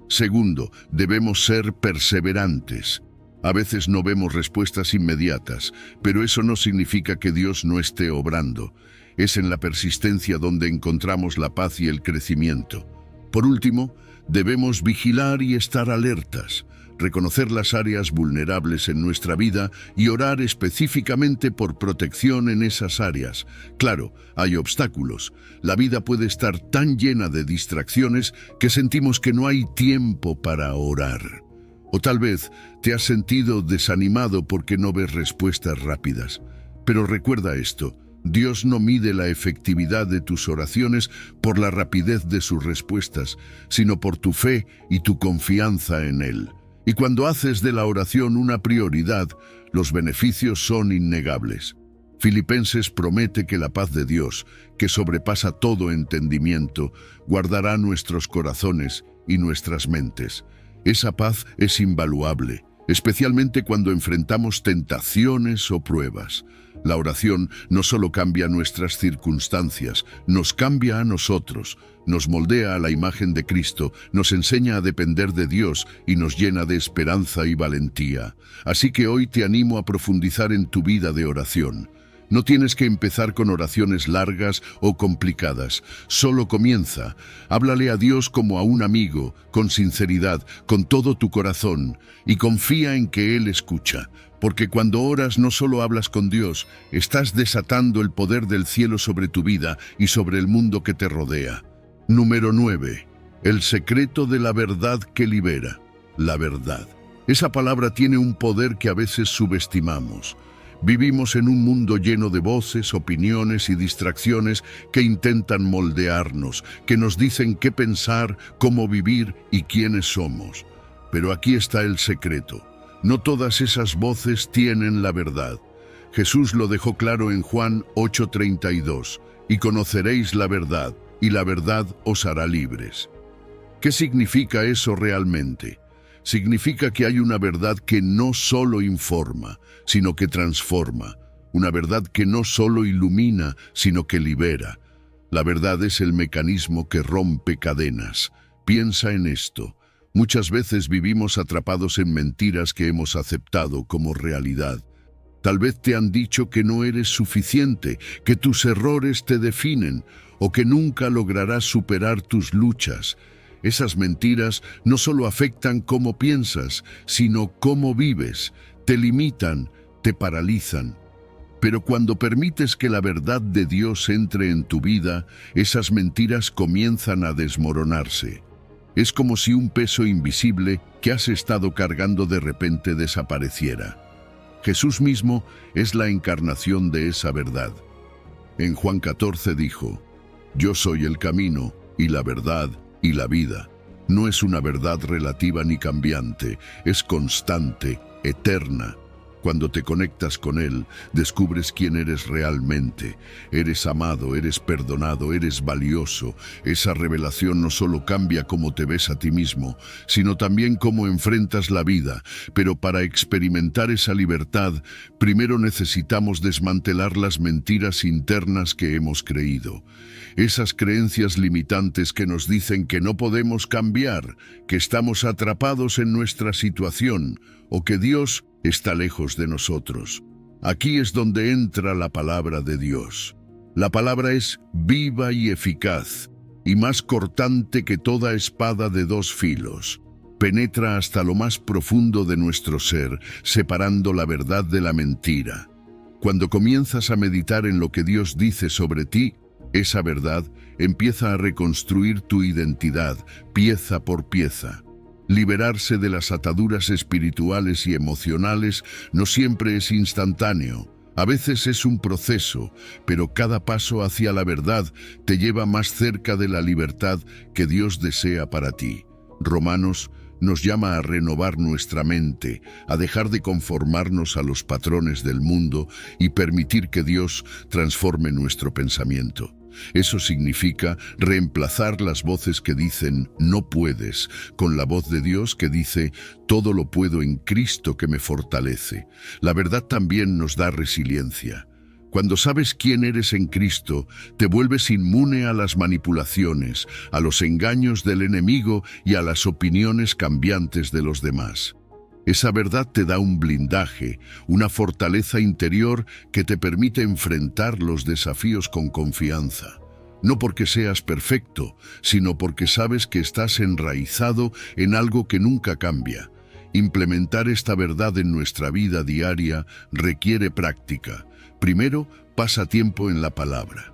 Segundo, debemos ser perseverantes. A veces no vemos respuestas inmediatas, pero eso no significa que Dios no esté obrando. Es en la persistencia donde encontramos la paz y el crecimiento. Por último, debemos vigilar y estar alertas, reconocer las áreas vulnerables en nuestra vida y orar específicamente por protección en esas áreas. Claro, hay obstáculos. La vida puede estar tan llena de distracciones que sentimos que no hay tiempo para orar. O tal vez te has sentido desanimado porque no ves respuestas rápidas. Pero recuerda esto, Dios no mide la efectividad de tus oraciones por la rapidez de sus respuestas, sino por tu fe y tu confianza en Él. Y cuando haces de la oración una prioridad, los beneficios son innegables. Filipenses promete que la paz de Dios, que sobrepasa todo entendimiento, guardará nuestros corazones y nuestras mentes. Esa paz es invaluable, especialmente cuando enfrentamos tentaciones o pruebas. La oración no solo cambia nuestras circunstancias, nos cambia a nosotros, nos moldea a la imagen de Cristo, nos enseña a depender de Dios y nos llena de esperanza y valentía. Así que hoy te animo a profundizar en tu vida de oración. No tienes que empezar con oraciones largas o complicadas. Solo comienza. Háblale a Dios como a un amigo, con sinceridad, con todo tu corazón, y confía en que Él escucha. Porque cuando oras no solo hablas con Dios, estás desatando el poder del cielo sobre tu vida y sobre el mundo que te rodea. Número 9. El secreto de la verdad que libera. La verdad. Esa palabra tiene un poder que a veces subestimamos. Vivimos en un mundo lleno de voces, opiniones y distracciones que intentan moldearnos, que nos dicen qué pensar, cómo vivir y quiénes somos. Pero aquí está el secreto. No todas esas voces tienen la verdad. Jesús lo dejó claro en Juan 8:32, y conoceréis la verdad, y la verdad os hará libres. ¿Qué significa eso realmente? Significa que hay una verdad que no solo informa, sino que transforma. Una verdad que no solo ilumina, sino que libera. La verdad es el mecanismo que rompe cadenas. Piensa en esto. Muchas veces vivimos atrapados en mentiras que hemos aceptado como realidad. Tal vez te han dicho que no eres suficiente, que tus errores te definen, o que nunca lograrás superar tus luchas. Esas mentiras no solo afectan cómo piensas, sino cómo vives, te limitan, te paralizan. Pero cuando permites que la verdad de Dios entre en tu vida, esas mentiras comienzan a desmoronarse. Es como si un peso invisible que has estado cargando de repente desapareciera. Jesús mismo es la encarnación de esa verdad. En Juan 14 dijo: «Yo soy el camino y la verdad y la vida». No es una verdad relativa ni cambiante, es constante, eterna. Cuando te conectas con Él, descubres quién eres realmente. Eres amado, eres perdonado, eres valioso. Esa revelación no solo cambia cómo te ves a ti mismo, sino también cómo enfrentas la vida. Pero para experimentar esa libertad, primero necesitamos desmantelar las mentiras internas que hemos creído. Esas creencias limitantes que nos dicen que no podemos cambiar, que estamos atrapados en nuestra situación, o que Dios está lejos de nosotros. Aquí es donde entra la palabra de Dios. La palabra es viva y eficaz, y más cortante que toda espada de dos filos. Penetra hasta lo más profundo de nuestro ser, separando la verdad de la mentira. Cuando comienzas a meditar en lo que Dios dice sobre ti, esa verdad empieza a reconstruir tu identidad, pieza por pieza. Liberarse de las ataduras espirituales y emocionales no siempre es instantáneo. A veces es un proceso, pero cada paso hacia la verdad te lleva más cerca de la libertad que Dios desea para ti. Romanos nos llama a renovar nuestra mente, a dejar de conformarnos a los patrones del mundo y permitir que Dios transforme nuestro pensamiento. Eso significa reemplazar las voces que dicen «no puedes» con la voz de Dios que dice «todo lo puedo en Cristo que me fortalece». La verdad también nos da resiliencia. Cuando sabes quién eres en Cristo, te vuelves inmune a las manipulaciones, a los engaños del enemigo y a las opiniones cambiantes de los demás. Esa verdad te da un blindaje, una fortaleza interior que te permite enfrentar los desafíos con confianza. No porque seas perfecto, sino porque sabes que estás enraizado en algo que nunca cambia. Implementar esta verdad en nuestra vida diaria requiere práctica. Primero, pasa tiempo en la palabra.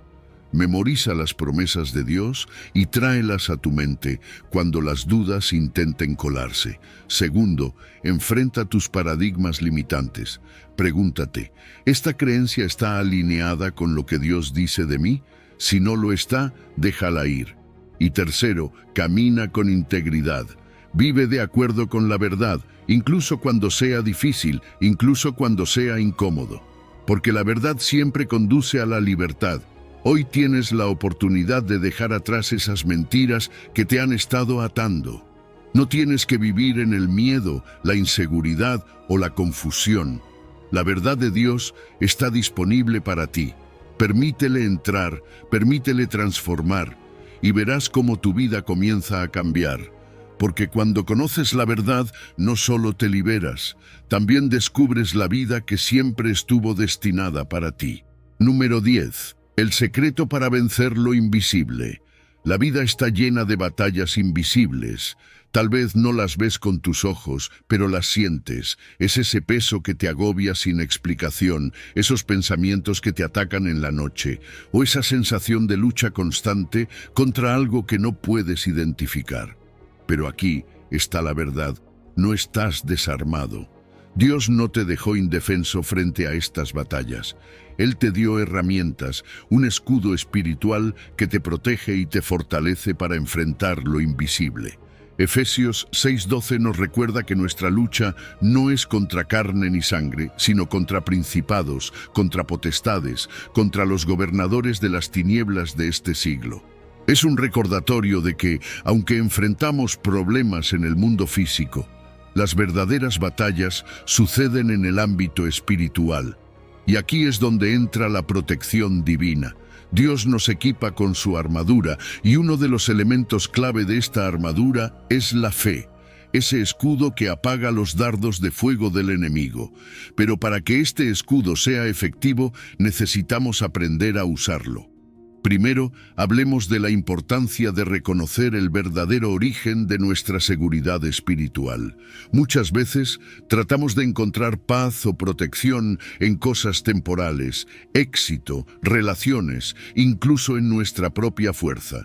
Memoriza las promesas de Dios y tráelas a tu mente cuando las dudas intenten colarse. Segundo, enfrenta tus paradigmas limitantes. Pregúntate, ¿esta creencia está alineada con lo que Dios dice de mí? Si no lo está, déjala ir. Y tercero, camina con integridad. Vive de acuerdo con la verdad, incluso cuando sea difícil, incluso cuando sea incómodo. Porque la verdad siempre conduce a la libertad. Hoy tienes la oportunidad de dejar atrás esas mentiras que te han estado atando. No tienes que vivir en el miedo, la inseguridad o la confusión. La verdad de Dios está disponible para ti. Permítele entrar, permítele transformar, y verás cómo tu vida comienza a cambiar. Porque cuando conoces la verdad, no solo te liberas, también descubres la vida que siempre estuvo destinada para ti. Número 10. El secreto para vencer lo invisible. La vida está llena de batallas invisibles. Tal vez no las ves con tus ojos, pero las sientes. Es ese peso que te agobia sin explicación, esos pensamientos que te atacan en la noche, o esa sensación de lucha constante contra algo que no puedes identificar. Pero aquí está la verdad. No estás desarmado. Dios no te dejó indefenso frente a estas batallas. Él te dio herramientas, un escudo espiritual que te protege y te fortalece para enfrentar lo invisible. Efesios 6:12 nos recuerda que nuestra lucha no es contra carne ni sangre, sino contra principados, contra potestades, contra los gobernadores de las tinieblas de este siglo. Es un recordatorio de que, aunque enfrentamos problemas en el mundo físico, las verdaderas batallas suceden en el ámbito espiritual. Y aquí es donde entra la protección divina. Dios nos equipa con su armadura, y uno de los elementos clave de esta armadura es la fe, ese escudo que apaga los dardos de fuego del enemigo. Pero para que este escudo sea efectivo, necesitamos aprender a usarlo. Primero, hablemos de la importancia de reconocer el verdadero origen de nuestra seguridad espiritual. Muchas veces tratamos de encontrar paz o protección en cosas temporales, éxito, relaciones, incluso en nuestra propia fuerza.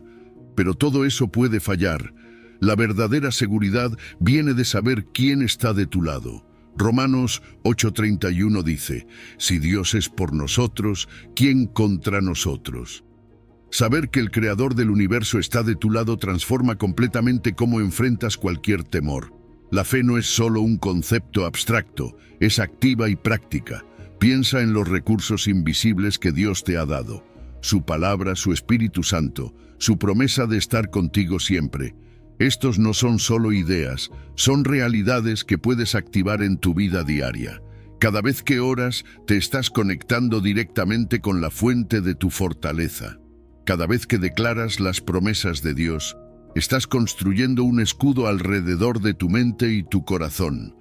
Pero todo eso puede fallar. La verdadera seguridad viene de saber quién está de tu lado. Romanos 8:31 dice: si Dios es por nosotros, ¿quién contra nosotros? Saber que el Creador del universo está de tu lado transforma completamente cómo enfrentas cualquier temor. La fe no es solo un concepto abstracto, es activa y práctica. Piensa en los recursos invisibles que Dios te ha dado. Su palabra, su Espíritu Santo, su promesa de estar contigo siempre. Estos no son solo ideas, son realidades que puedes activar en tu vida diaria. Cada vez que oras, te estás conectando directamente con la fuente de tu fortaleza. Cada vez que declaras las promesas de Dios, estás construyendo un escudo alrededor de tu mente y tu corazón.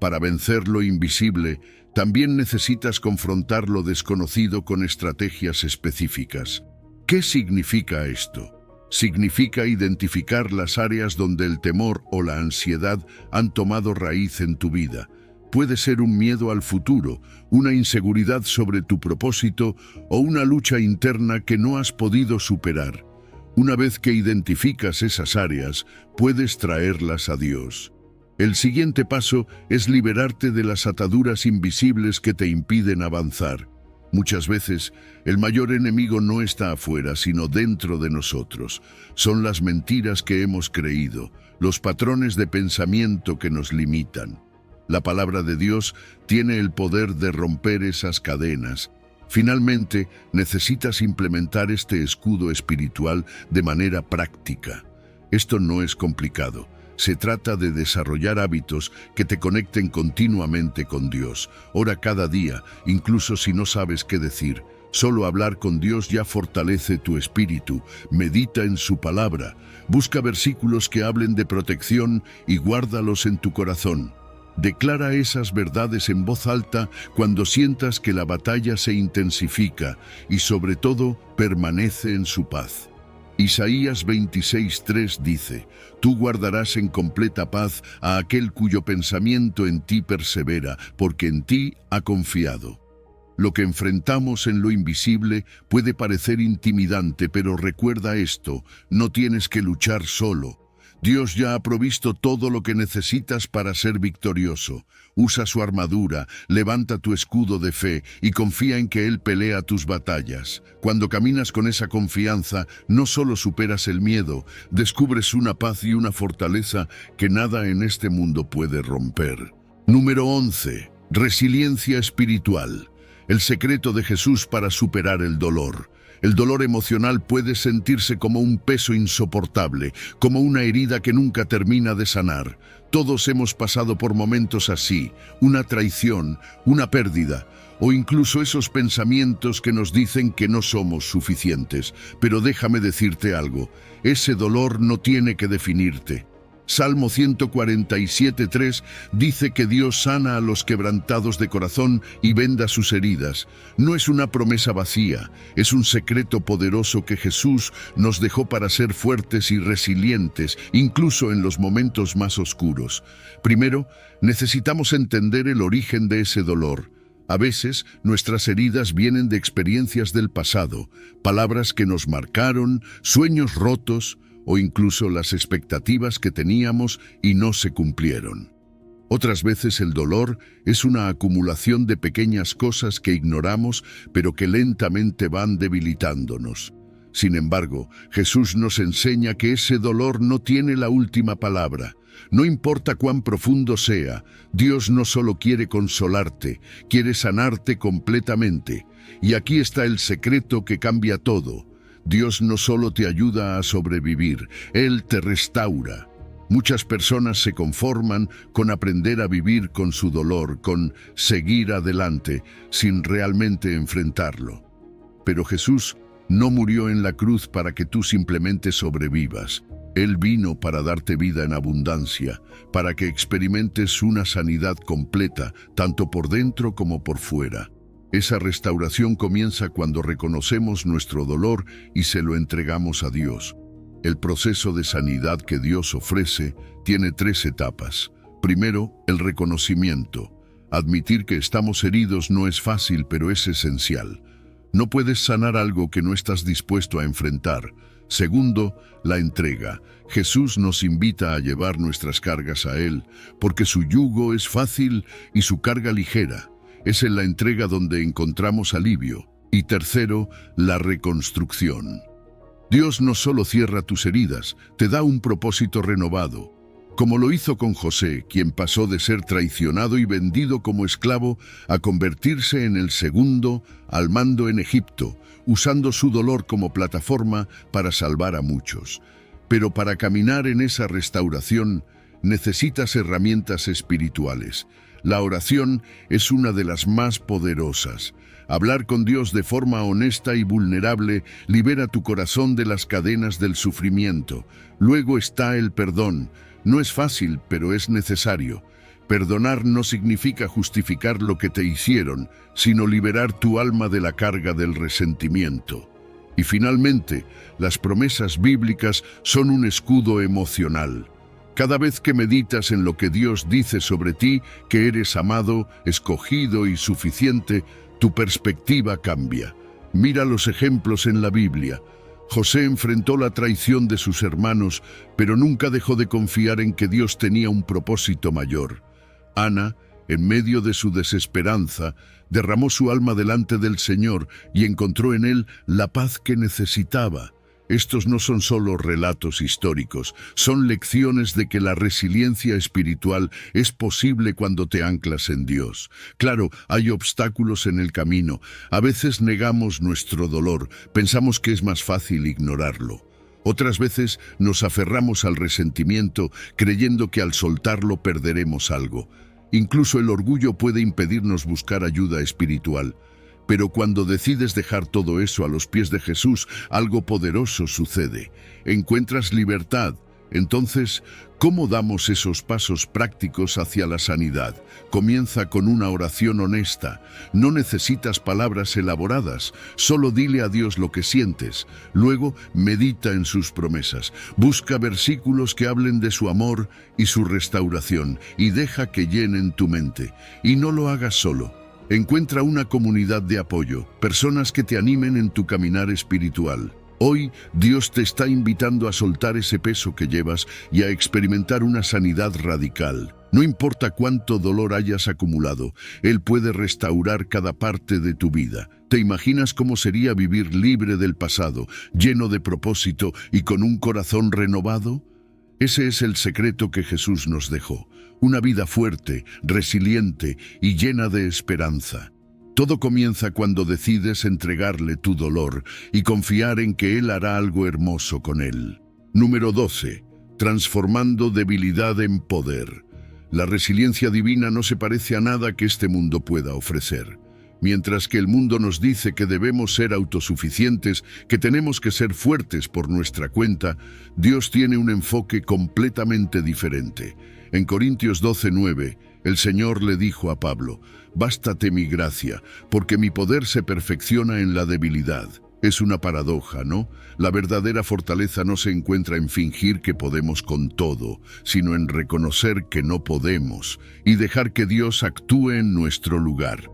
Para vencer lo invisible, también necesitas confrontar lo desconocido con estrategias específicas. ¿Qué significa esto? Significa identificar las áreas donde el temor o la ansiedad han tomado raíz en tu vida. Puede ser un miedo al futuro, una inseguridad sobre tu propósito o una lucha interna que no has podido superar. Una vez que identificas esas áreas, puedes traerlas a Dios. El siguiente paso es liberarte de las ataduras invisibles que te impiden avanzar. Muchas veces, el mayor enemigo no está afuera, sino dentro de nosotros. Son las mentiras que hemos creído, los patrones de pensamiento que nos limitan. La palabra de Dios tiene el poder de romper esas cadenas. Finalmente, necesitas implementar este escudo espiritual de manera práctica. Esto no es complicado. Se trata de desarrollar hábitos que te conecten continuamente con Dios. Ora cada día, incluso si no sabes qué decir. Solo hablar con Dios ya fortalece tu espíritu. Medita en su palabra. Busca versículos que hablen de protección y guárdalos en tu corazón. Declara esas verdades en voz alta cuando sientas que la batalla se intensifica y, sobre todo, permanece en su paz. Isaías 26:3 dice: tú guardarás en completa paz a aquel cuyo pensamiento en ti persevera, porque en ti ha confiado. Lo que enfrentamos en lo invisible puede parecer intimidante, pero recuerda esto: no tienes que luchar solo. Dios ya ha provisto todo lo que necesitas para ser victorioso. Usa su armadura, levanta tu escudo de fe y confía en que Él pelea tus batallas. Cuando caminas con esa confianza, no solo superas el miedo, descubres una paz y una fortaleza que nada en este mundo puede romper. Número 11. Resiliencia espiritual. El secreto de Jesús para superar el dolor. El dolor emocional puede sentirse como un peso insoportable, como una herida que nunca termina de sanar. Todos hemos pasado por momentos así, una traición, una pérdida, o incluso esos pensamientos que nos dicen que no somos suficientes. Pero déjame decirte algo, ese dolor no tiene que definirte. Salmo 147:3 dice que Dios sana a los quebrantados de corazón y venda sus heridas. No es una promesa vacía, es un secreto poderoso que Jesús nos dejó para ser fuertes y resilientes, incluso en los momentos más oscuros. Primero, necesitamos entender el origen de ese dolor. A veces, nuestras heridas vienen de experiencias del pasado, palabras que nos marcaron, sueños rotos, o incluso las expectativas que teníamos y no se cumplieron. Otras veces el dolor es una acumulación de pequeñas cosas que ignoramos, pero que lentamente van debilitándonos. Sin embargo, Jesús nos enseña que ese dolor no tiene la última palabra. No importa cuán profundo sea, Dios no solo quiere consolarte, quiere sanarte completamente. Y aquí está el secreto que cambia todo. Dios no solo te ayuda a sobrevivir, Él te restaura. Muchas personas se conforman con aprender a vivir con su dolor, con seguir adelante, sin realmente enfrentarlo. Pero Jesús no murió en la cruz para que tú simplemente sobrevivas. Él vino para darte vida en abundancia, para que experimentes una sanidad completa, tanto por dentro como por fuera. Esa restauración comienza cuando reconocemos nuestro dolor y se lo entregamos a Dios. El proceso de sanidad que Dios ofrece tiene 3 etapas. Primero, el reconocimiento. Admitir que estamos heridos no es fácil, pero es esencial. No puedes sanar algo que no estás dispuesto a enfrentar. Segundo, la entrega. Jesús nos invita a llevar nuestras cargas a Él, porque su yugo es fácil y su carga ligera. Es en la entrega donde encontramos alivio. Y tercero, la reconstrucción. Dios no solo cierra tus heridas, te da un propósito renovado. Como lo hizo con José, quien pasó de ser traicionado y vendido como esclavo a convertirse en el segundo al mando en Egipto, usando su dolor como plataforma para salvar a muchos. Pero para caminar en esa restauración, necesitas herramientas espirituales. La oración es una de las más poderosas. Hablar con Dios de forma honesta y vulnerable libera tu corazón de las cadenas del sufrimiento. Luego está el perdón. No es fácil, pero es necesario. Perdonar no significa justificar lo que te hicieron, sino liberar tu alma de la carga del resentimiento. Y finalmente, las promesas bíblicas son un escudo emocional. Cada vez que meditas en lo que Dios dice sobre ti, que eres amado, escogido y suficiente, tu perspectiva cambia. Mira los ejemplos en la Biblia. José enfrentó la traición de sus hermanos, pero nunca dejó de confiar en que Dios tenía un propósito mayor. Ana, en medio de su desesperanza, derramó su alma delante del Señor y encontró en Él la paz que necesitaba. Estos no son solo relatos históricos, son lecciones de que la resiliencia espiritual es posible cuando te anclas en Dios. Claro, hay obstáculos en el camino. A veces negamos nuestro dolor, pensamos que es más fácil ignorarlo. Otras veces nos aferramos al resentimiento, creyendo que al soltarlo perderemos algo. Incluso el orgullo puede impedirnos buscar ayuda espiritual. Pero cuando decides dejar todo eso a los pies de Jesús, algo poderoso sucede. Encuentras libertad. Entonces, ¿cómo damos esos pasos prácticos hacia la sanidad? Comienza con una oración honesta. No necesitas palabras elaboradas, solo dile a Dios lo que sientes. Luego, medita en sus promesas. Busca versículos que hablen de su amor y su restauración, y deja que llenen tu mente. Y no lo hagas solo. Encuentra una comunidad de apoyo, personas que te animen en tu caminar espiritual. Hoy, Dios te está invitando a soltar ese peso que llevas y a experimentar una sanidad radical. No importa cuánto dolor hayas acumulado, Él puede restaurar cada parte de tu vida. ¿Te imaginas cómo sería vivir libre del pasado, lleno de propósito y con un corazón renovado? Ese es el secreto que Jesús nos dejó. Una vida fuerte, resiliente y llena de esperanza. Todo comienza cuando decides entregarle tu dolor y confiar en que Él hará algo hermoso con él. Número 12. Transformando debilidad en poder. La resiliencia divina no se parece a nada que este mundo pueda ofrecer. Mientras que el mundo nos dice que debemos ser autosuficientes, que tenemos que ser fuertes por nuestra cuenta, Dios tiene un enfoque completamente diferente. En Corintios 12:9, el Señor le dijo a Pablo: «Bástate mi gracia, porque mi poder se perfecciona en la debilidad». Es una paradoja, ¿no? La verdadera fortaleza no se encuentra en fingir que podemos con todo, sino en reconocer que no podemos y dejar que Dios actúe en nuestro lugar.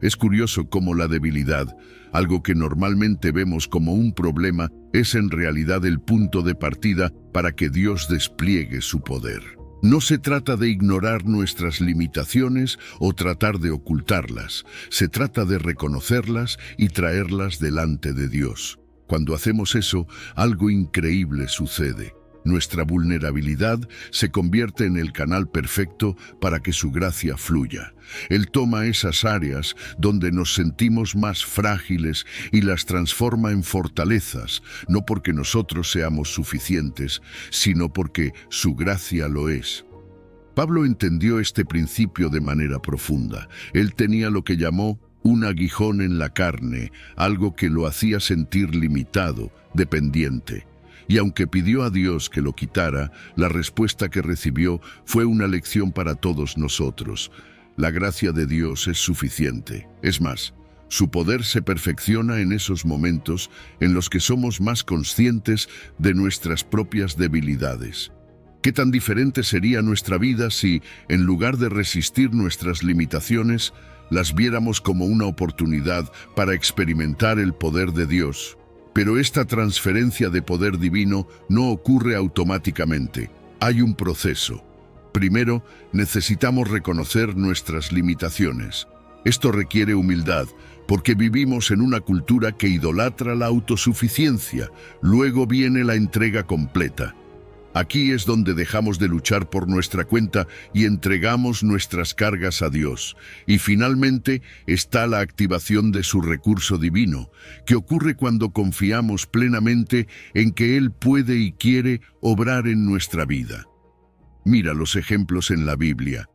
Es curioso cómo la debilidad, algo que normalmente vemos como un problema, es en realidad el punto de partida para que Dios despliegue su poder. No se trata de ignorar nuestras limitaciones o tratar de ocultarlas. Se trata de reconocerlas y traerlas delante de Dios. Cuando hacemos eso, algo increíble sucede. Nuestra vulnerabilidad se convierte en el canal perfecto para que su gracia fluya. Él toma esas áreas donde nos sentimos más frágiles y las transforma en fortalezas, no porque nosotros seamos suficientes, sino porque su gracia lo es. Pablo entendió este principio de manera profunda. Él tenía lo que llamó un aguijón en la carne, algo que lo hacía sentir limitado, dependiente. Y aunque pidió a Dios que lo quitara, la respuesta que recibió fue una lección para todos nosotros. La gracia de Dios es suficiente. Es más, su poder se perfecciona en esos momentos en los que somos más conscientes de nuestras propias debilidades. ¿Qué tan diferente sería nuestra vida si, en lugar de resistir nuestras limitaciones, las viéramos como una oportunidad para experimentar el poder de Dios? Pero esta transferencia de poder divino no ocurre automáticamente. Hay un proceso. Primero, necesitamos reconocer nuestras limitaciones. Esto requiere humildad, porque vivimos en una cultura que idolatra la autosuficiencia. Luego viene la entrega completa. Aquí es donde dejamos de luchar por nuestra cuenta y entregamos nuestras cargas a Dios. Y finalmente está la activación de su recurso divino, que ocurre cuando confiamos plenamente en que Él puede y quiere obrar en nuestra vida. Mira los ejemplos en la Biblia.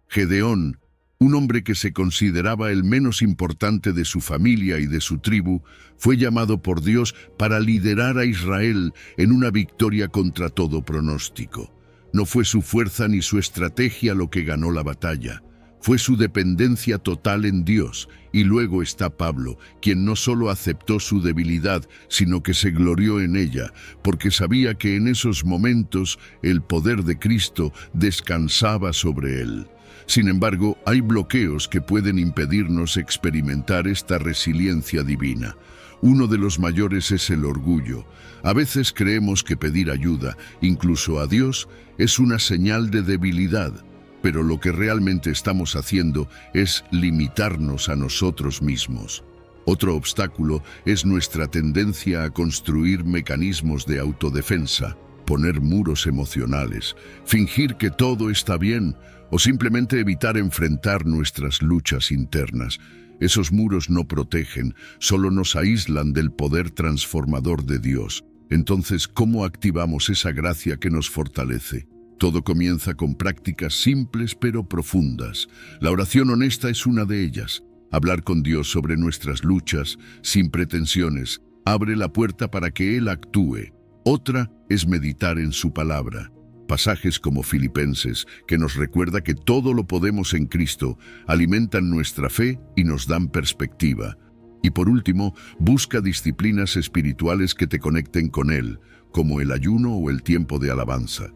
Gedeón, un hombre que se consideraba el menos importante de su familia y de su tribu, fue llamado por Dios para liderar a Israel en una victoria contra todo pronóstico. No fue su fuerza ni su estrategia lo que ganó la batalla. Fue su dependencia total en Dios. Y luego está Pablo, quien no solo aceptó su debilidad, sino que se glorió en ella, porque sabía que en esos momentos el poder de Cristo descansaba sobre él. Sin embargo, hay bloqueos que pueden impedirnos experimentar esta resiliencia divina. Uno de los mayores es el orgullo. A veces creemos que pedir ayuda, incluso a Dios, es una señal de debilidad, pero lo que realmente estamos haciendo es limitarnos a nosotros mismos. Otro obstáculo es nuestra tendencia a construir mecanismos de autodefensa, poner muros emocionales, fingir que todo está bien, o simplemente evitar enfrentar nuestras luchas internas. Esos muros no protegen, solo nos aíslan del poder transformador de Dios. Entonces, ¿cómo activamos esa gracia que nos fortalece? Todo comienza con prácticas simples pero profundas. La oración honesta es una de ellas. Hablar con Dios sobre nuestras luchas, sin pretensiones, abre la puerta para que Él actúe. Otra es meditar en su palabra. Pasajes como Filipenses, que nos recuerda que todo lo podemos en Cristo, alimentan nuestra fe y nos dan perspectiva. Y por último, busca disciplinas espirituales que te conecten con Él, como el ayuno o el tiempo de alabanza.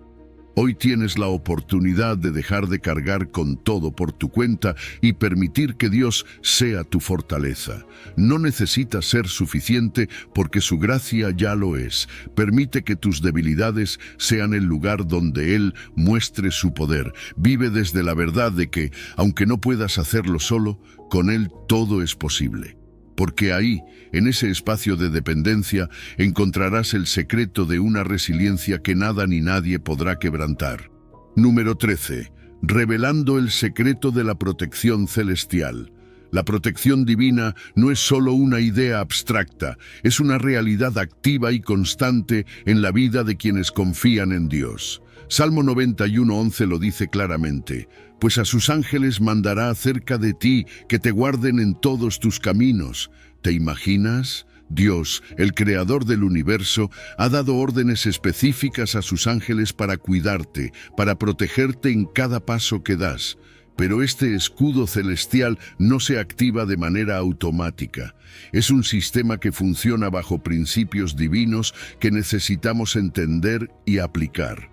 Hoy tienes la oportunidad de dejar de cargar con todo por tu cuenta y permitir que Dios sea tu fortaleza. No necesitas ser suficiente porque su gracia ya lo es. Permite que tus debilidades sean el lugar donde Él muestre su poder. Vive desde la verdad de que, aunque no puedas hacerlo solo, con Él todo es posible. Porque ahí, en ese espacio de dependencia, encontrarás el secreto de una resiliencia que nada ni nadie podrá quebrantar. Número 13. Revelando el secreto de la protección celestial. La protección divina no es solo una idea abstracta, es una realidad activa y constante en la vida de quienes confían en Dios. Salmo 91:11 lo dice claramente, pues a sus ángeles mandará acerca de ti que te guarden en todos tus caminos. ¿Te imaginas? Dios, el creador del universo, ha dado órdenes específicas a sus ángeles para cuidarte, para protegerte en cada paso que das. Pero este escudo celestial no se activa de manera automática. Es un sistema que funciona bajo principios divinos que necesitamos entender y aplicar.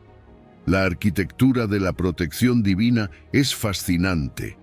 La arquitectura de la protección divina es fascinante.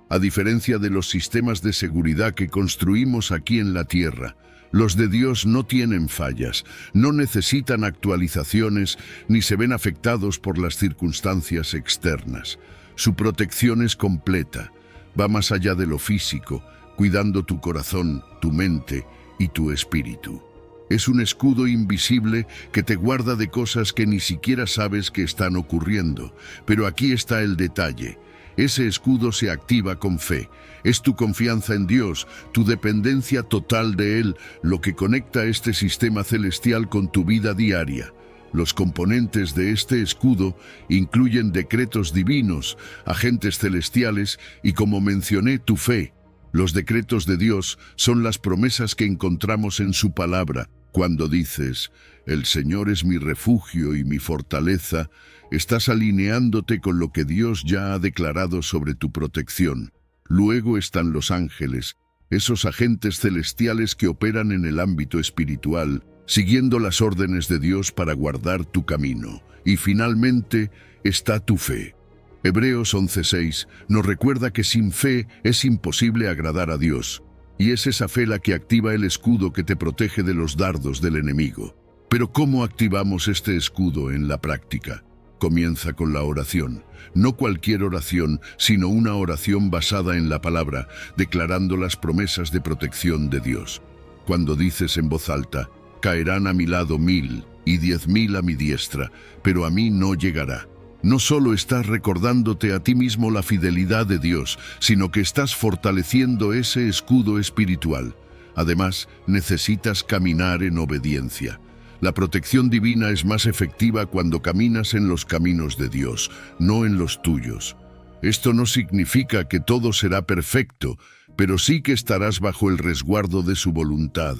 A diferencia de los sistemas de seguridad que construimos aquí en la Tierra, los de Dios no tienen fallas, no necesitan actualizaciones ni se ven afectados por las circunstancias externas. Su protección es completa, va más allá de lo físico, cuidando tu corazón, tu mente y tu espíritu. Es un escudo invisible que te guarda de cosas que ni siquiera sabes que están ocurriendo. Pero aquí está el detalle. Ese escudo se activa con fe. Es tu confianza en Dios, tu dependencia total de Él, lo que conecta este sistema celestial con tu vida diaria. Los componentes de este escudo incluyen decretos divinos, agentes celestiales y, como mencioné, tu fe. Los decretos de Dios son las promesas que encontramos en su palabra. Cuando dices, el Señor es mi refugio y mi fortaleza, estás alineándote con lo que Dios ya ha declarado sobre tu protección. Luego están los ángeles, esos agentes celestiales que operan en el ámbito espiritual, siguiendo las órdenes de Dios para guardar tu camino. Y finalmente está tu fe. Hebreos 11:6 nos recuerda que sin fe es imposible agradar a Dios. Y es esa fe la que activa el escudo que te protege de los dardos del enemigo. Pero ¿cómo activamos este escudo en la práctica? Comienza con la oración. No cualquier oración, sino una oración basada en la palabra, declarando las promesas de protección de Dios. Cuando dices en voz alta, caerán a mi lado 1000 y 10.000 a mi diestra, pero a mí no llegará. No solo estás recordándote a ti mismo la fidelidad de Dios, sino que estás fortaleciendo ese escudo espiritual. Además, necesitas caminar en obediencia. La protección divina es más efectiva cuando caminas en los caminos de Dios, no en los tuyos. Esto no significa que todo será perfecto, pero sí que estarás bajo el resguardo de su voluntad.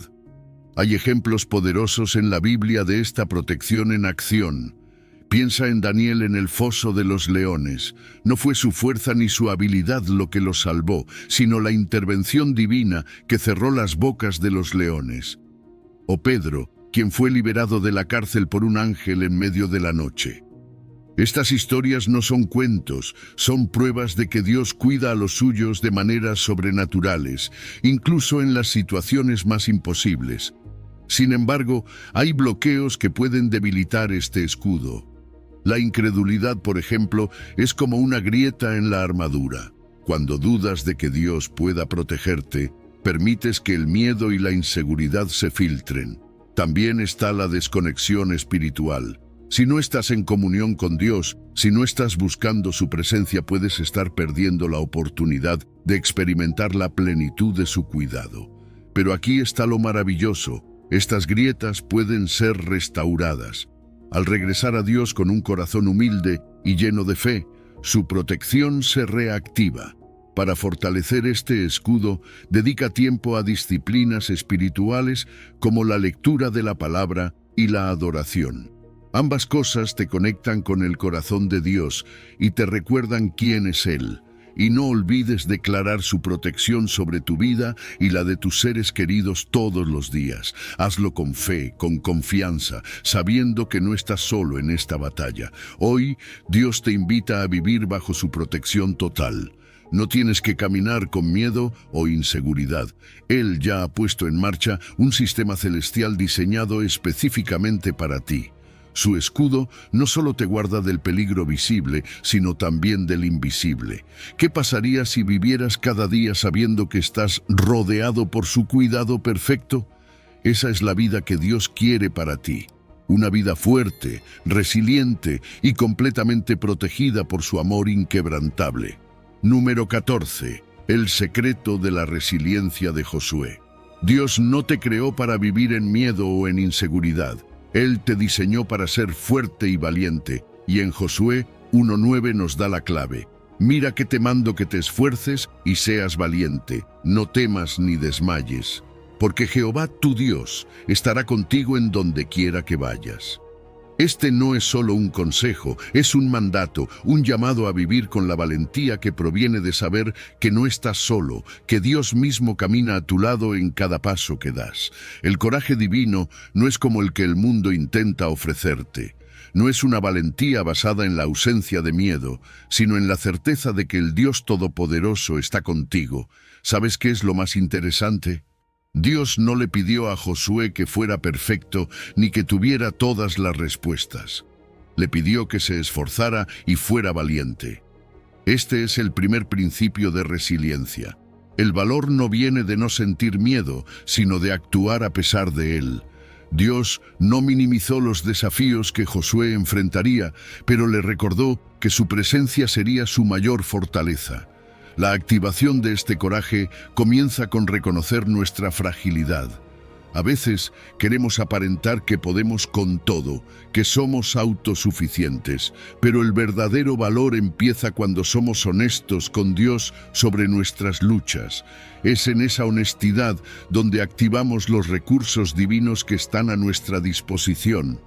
Hay ejemplos poderosos en la Biblia de esta protección en acción. Piensa en Daniel en el foso de los leones. No fue su fuerza ni su habilidad lo que lo salvó, sino la intervención divina que cerró las bocas de los leones. O Pedro, quien fue liberado de la cárcel por un ángel en medio de la noche. Estas historias no son cuentos, son pruebas de que Dios cuida a los suyos de maneras sobrenaturales, incluso en las situaciones más imposibles. Sin embargo, hay bloqueos que pueden debilitar este escudo. La incredulidad, por ejemplo, es como una grieta en la armadura. Cuando dudas de que Dios pueda protegerte, permites que el miedo y la inseguridad se filtren. También está la desconexión espiritual. Si no estás en comunión con Dios, si no estás buscando su presencia, puedes estar perdiendo la oportunidad de experimentar la plenitud de su cuidado. Pero aquí está lo maravilloso. Estas grietas pueden ser restauradas. Al regresar a Dios con un corazón humilde y lleno de fe, su protección se reactiva. Para fortalecer este escudo, dedica tiempo a disciplinas espirituales como la lectura de la palabra y la adoración. Ambas cosas te conectan con el corazón de Dios y te recuerdan quién es Él. Y no olvides declarar su protección sobre tu vida y la de tus seres queridos todos los días. Hazlo con fe, con confianza, sabiendo que no estás solo en esta batalla. Hoy, Dios te invita a vivir bajo su protección total. No tienes que caminar con miedo o inseguridad. Él ya ha puesto en marcha un sistema celestial diseñado específicamente para ti. Su escudo no solo te guarda del peligro visible, sino también del invisible. ¿Qué pasaría si vivieras cada día sabiendo que estás rodeado por su cuidado perfecto? Esa es la vida que Dios quiere para ti. Una vida fuerte, resiliente y completamente protegida por su amor inquebrantable. Número 14. El secreto de la resiliencia de Josué. Dios no te creó para vivir en miedo o en inseguridad. Él te diseñó para ser fuerte y valiente, Y en Josué 1:9 nos da la clave. Mira que te mando que te esfuerces y seas valiente, no temas ni desmayes, porque Jehová tu Dios estará contigo en donde quiera que vayas. Este no es solo un consejo, es un mandato, un llamado a vivir con la valentía que proviene de saber que no estás solo, que Dios mismo camina a tu lado en cada paso que das. El coraje divino no es como el que el mundo intenta ofrecerte. No es una valentía basada en la ausencia de miedo, sino en la certeza de que el Dios Todopoderoso está contigo. ¿Sabes qué es lo más interesante? Dios no le pidió a Josué que fuera perfecto ni que tuviera todas las respuestas. Le pidió que se esforzara y fuera valiente. Este es el primer principio de resiliencia. El valor no viene de no sentir miedo, sino de actuar a pesar de él. Dios no minimizó los desafíos que Josué enfrentaría, pero le recordó que su presencia sería su mayor fortaleza. La activación de este coraje comienza con reconocer nuestra fragilidad. A veces queremos aparentar que podemos con todo, que somos autosuficientes, pero el verdadero valor empieza cuando somos honestos con Dios sobre nuestras luchas. Es en esa honestidad donde activamos los recursos divinos que están a nuestra disposición.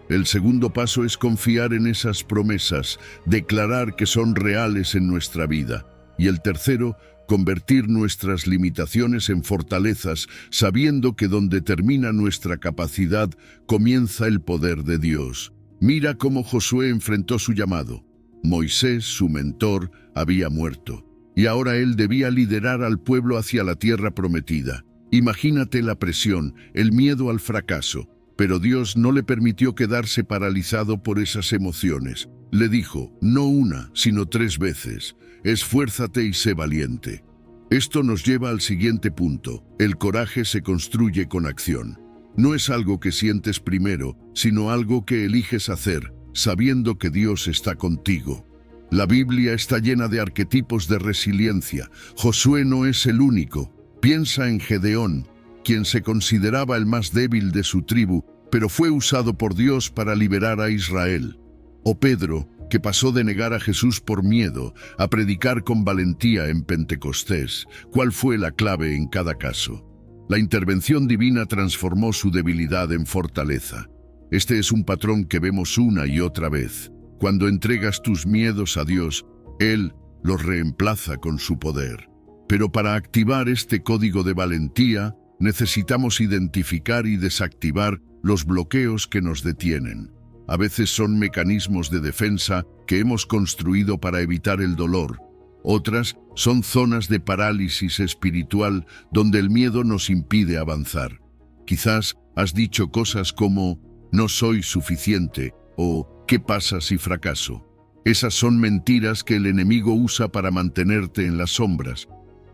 El segundo paso es confiar en esas promesas, declarar que son reales en nuestra vida. Y el tercero, convertir nuestras limitaciones en fortalezas, sabiendo que donde termina nuestra capacidad, comienza el poder de Dios. Mira cómo Josué enfrentó su llamado. Moisés, su mentor, había muerto, y ahora él debía liderar al pueblo hacia la tierra prometida. Imagínate la presión, el miedo al fracaso, pero Dios no le permitió quedarse paralizado por esas emociones. Le dijo, no una, sino 3 veces, esfuérzate y sé valiente. Esto nos lleva al siguiente punto. El coraje se construye con acción. No es algo que sientes primero, sino algo que eliges hacer, sabiendo que Dios está contigo. La Biblia está llena de arquetipos de resiliencia. Josué no es el único. Piensa en Gedeón, quien se consideraba el más débil de su tribu, pero fue usado por Dios para liberar a Israel. O Pedro, que pasó de negar a Jesús por miedo a predicar con valentía en Pentecostés. ¿Cuál fue la clave en cada caso? La intervención divina transformó su debilidad en fortaleza. Este es un patrón que vemos una y otra vez. Cuando entregas tus miedos a Dios, Él los reemplaza con su poder. Pero para activar este código de valentía, necesitamos identificar y desactivar los bloqueos que nos detienen. A veces son mecanismos de defensa que hemos construido para evitar el dolor. Otras son zonas de parálisis espiritual donde el miedo nos impide avanzar. Quizás has dicho cosas como, no soy suficiente, o ¿qué pasa si fracaso? Esas son mentiras que el enemigo usa para mantenerte en las sombras.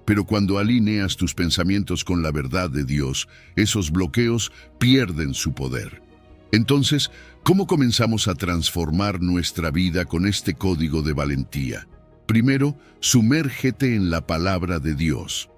Pero cuando alineas tus pensamientos con la verdad de Dios, esos bloqueos pierden su poder. Entonces, ¿cómo comenzamos a transformar nuestra vida con este código de valentía? Primero, sumérgete en la palabra de Dios.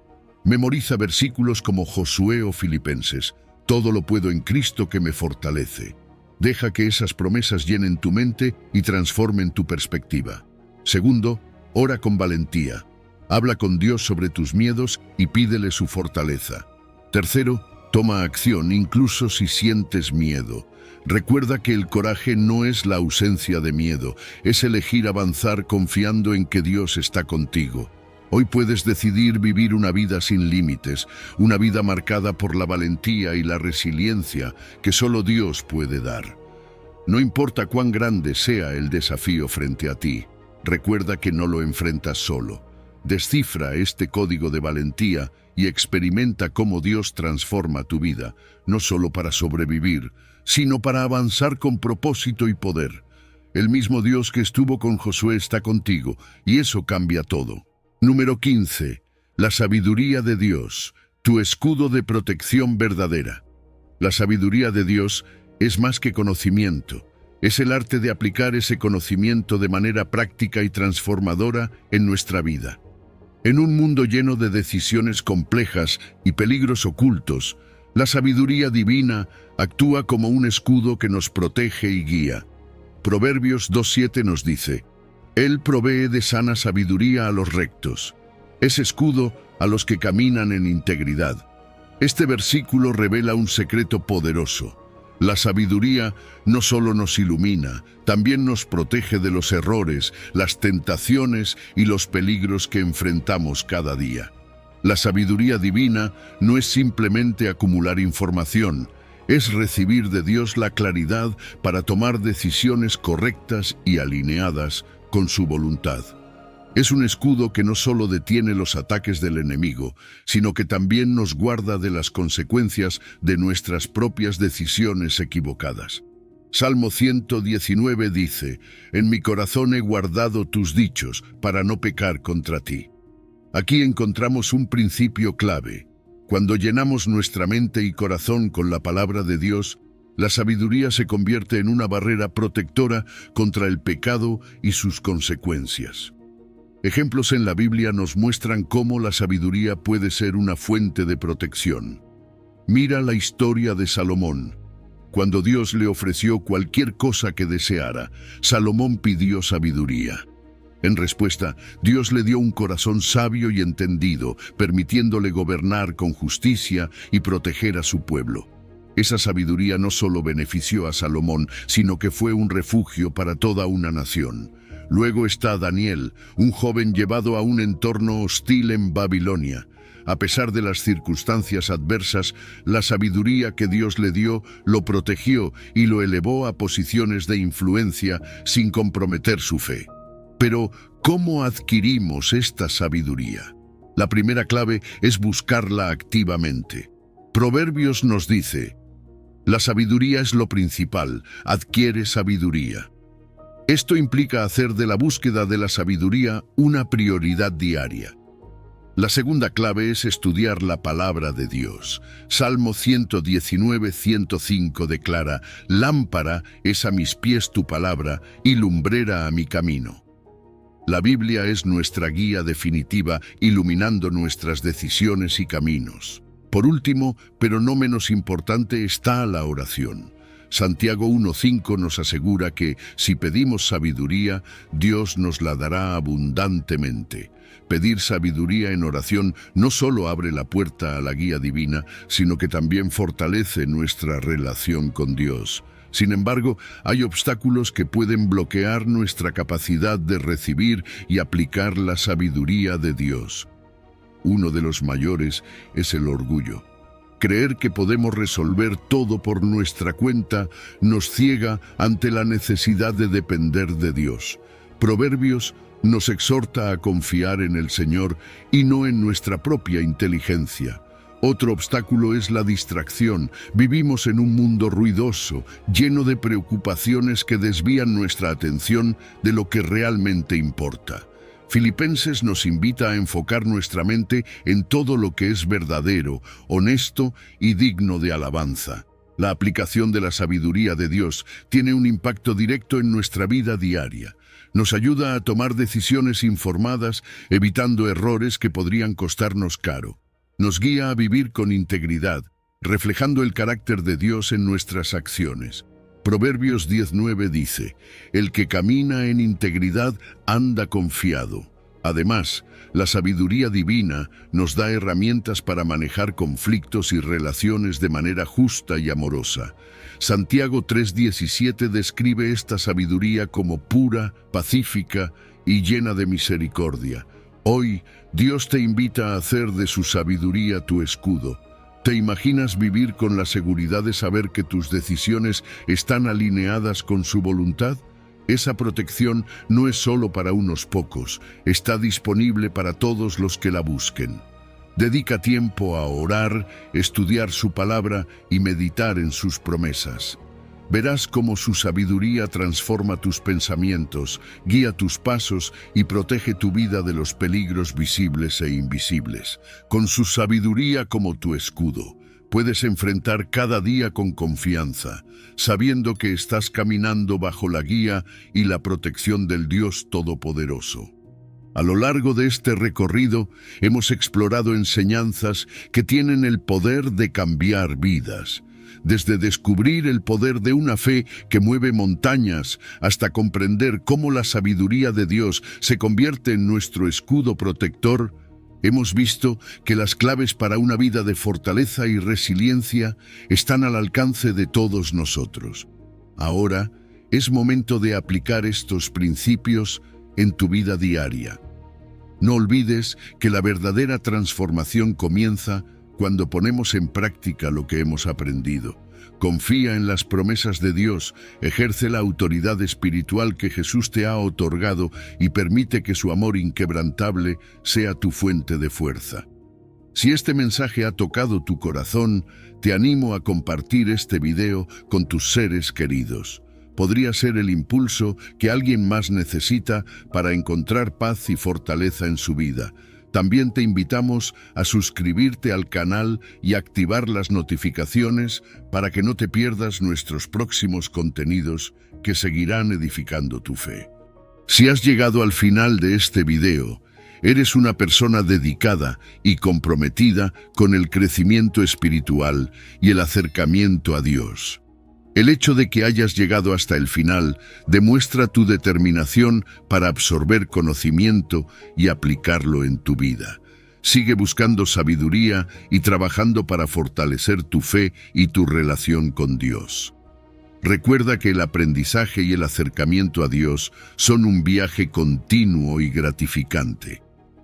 Memoriza versículos como Josué o Filipenses. Todo lo puedo en Cristo que me fortalece. Deja que esas promesas llenen tu mente y transformen tu perspectiva. Segundo, ora con valentía. Habla con Dios sobre tus miedos y pídele su fortaleza. Tercero, toma acción incluso si sientes miedo. Recuerda que el coraje no es la ausencia de miedo, es elegir avanzar confiando en que Dios está contigo. Hoy puedes decidir vivir una vida sin límites, una vida marcada por la valentía y la resiliencia que solo Dios puede dar. No importa cuán grande sea el desafío frente a ti, recuerda que no lo enfrentas solo. Descifra este código de valentía y experimenta cómo Dios transforma tu vida, no solo para sobrevivir, sino para avanzar con propósito y poder. El mismo Dios que estuvo con Josué está contigo, y eso cambia todo. Número 15. La sabiduría de Dios, tu escudo de protección verdadera. La sabiduría de Dios es más que conocimiento. Es el arte de aplicar ese conocimiento de manera práctica y transformadora en nuestra vida. En un mundo lleno de decisiones complejas y peligros ocultos, la sabiduría divina actúa como un escudo que nos protege y guía. Proverbios 2:7 nos dice: Él provee de sana sabiduría a los rectos. Es escudo a los que caminan en integridad. Este versículo revela un secreto poderoso. La sabiduría no solo nos ilumina, también nos protege de los errores, las tentaciones y los peligros que enfrentamos cada día. La sabiduría divina no es simplemente acumular información, es recibir de Dios la claridad para tomar decisiones correctas y alineadas con su voluntad. Es un escudo que no solo detiene los ataques del enemigo, sino que también nos guarda de las consecuencias de nuestras propias decisiones equivocadas. Salmo 119 dice: En mi corazón he guardado tus dichos para no pecar contra ti. Aquí encontramos un principio clave. Cuando llenamos nuestra mente y corazón con la palabra de Dios, la sabiduría se convierte en una barrera protectora contra el pecado y sus consecuencias. Ejemplos en la Biblia nos muestran cómo la sabiduría puede ser una fuente de protección. Mira la historia de Salomón. Cuando Dios le ofreció cualquier cosa que deseara, Salomón pidió sabiduría. En respuesta, Dios le dio un corazón sabio y entendido, permitiéndole gobernar con justicia y proteger a su pueblo. Esa sabiduría no solo benefició a Salomón, sino que fue un refugio para toda una nación. Luego está Daniel, un joven llevado a un entorno hostil en Babilonia. A pesar de las circunstancias adversas, la sabiduría que Dios le dio lo protegió y lo elevó a posiciones de influencia sin comprometer su fe. Pero, ¿cómo adquirimos esta sabiduría? La primera clave es buscarla activamente. Proverbios nos dice: la sabiduría es lo principal, adquiere sabiduría. Esto implica hacer de la búsqueda de la sabiduría una prioridad diaria. La segunda clave es estudiar la palabra de Dios. Salmo 119:105 declara: Lámpara es a mis pies tu palabra y lumbrera a mi camino. La Biblia es nuestra guía definitiva, iluminando nuestras decisiones y caminos. Por último, pero no menos importante, está la oración. Santiago 1:5 nos asegura que, si pedimos sabiduría, Dios nos la dará abundantemente. Pedir sabiduría en oración no solo abre la puerta a la guía divina, sino que también fortalece nuestra relación con Dios. Sin embargo, hay obstáculos que pueden bloquear nuestra capacidad de recibir y aplicar la sabiduría de Dios. Uno de los mayores es el orgullo. Creer que podemos resolver todo por nuestra cuenta nos ciega ante la necesidad de depender de Dios. Proverbios nos exhorta a confiar en el Señor y no en nuestra propia inteligencia. Otro obstáculo es la distracción. Vivimos en un mundo ruidoso, lleno de preocupaciones que desvían nuestra atención de lo que realmente importa. Filipenses nos invita a enfocar nuestra mente en todo lo que es verdadero, honesto y digno de alabanza. La aplicación de la sabiduría de Dios tiene un impacto directo en nuestra vida diaria. Nos ayuda a tomar decisiones informadas, evitando errores que podrían costarnos caro. Nos guía a vivir con integridad, reflejando el carácter de Dios en nuestras acciones. Proverbios 10:9 dice: El que camina en integridad anda confiado. Además, la sabiduría divina nos da herramientas para manejar conflictos y relaciones de manera justa y amorosa. Santiago 3:17 describe esta sabiduría como pura, pacífica y llena de misericordia. Hoy, Dios te invita a hacer de su sabiduría tu escudo. ¿Te imaginas vivir con la seguridad de saber que tus decisiones están alineadas con su voluntad? Esa protección no es solo para unos pocos, está disponible para todos los que la busquen. Dedica tiempo a orar, estudiar su palabra y meditar en sus promesas. Verás cómo su sabiduría transforma tus pensamientos, guía tus pasos y protege tu vida de los peligros visibles e invisibles. Con su sabiduría como tu escudo, puedes enfrentar cada día con confianza, sabiendo que estás caminando bajo la guía y la protección del Dios Todopoderoso. A lo largo de este recorrido, hemos explorado enseñanzas que tienen el poder de cambiar vidas. desde descubrir el poder de una fe que mueve montañas hasta comprender cómo la sabiduría de Dios se convierte en nuestro escudo protector. Hemos visto que las claves para una vida de fortaleza y resiliencia están al alcance de todos nosotros. Ahora es momento de aplicar estos principios en tu vida diaria. No olvides que la verdadera transformación comienza cuando ponemos en práctica lo que hemos aprendido. Confía en las promesas de Dios, ejerce la autoridad espiritual que Jesús te ha otorgado y permite que su amor inquebrantable sea tu fuente de fuerza. Si este mensaje ha tocado tu corazón, te animo a compartir este video con tus seres queridos. Podría ser el impulso que alguien más necesita para encontrar paz y fortaleza en su vida. También te invitamos a suscribirte al canal y activar las notificaciones para que no te pierdas nuestros próximos contenidos que seguirán edificando tu fe. Si has llegado al final de este video, eres una persona dedicada y comprometida con el crecimiento espiritual y el acercamiento a Dios. El hecho de que hayas llegado hasta el final demuestra tu determinación para absorber conocimiento y aplicarlo en tu vida. Sigue buscando sabiduría y trabajando para fortalecer tu fe y tu relación con Dios. Recuerda que el aprendizaje y el acercamiento a Dios son un viaje continuo y gratificante.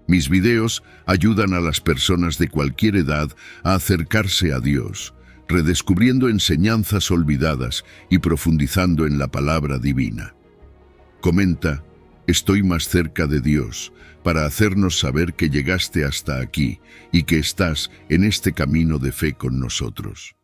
Mis videos ayudan a las personas de cualquier edad a acercarse a Dios, redescubriendo enseñanzas olvidadas y profundizando en la palabra divina. Comenta, estoy más cerca de Dios, para hacernos saber que llegaste hasta aquí y que estás en este camino de fe con nosotros.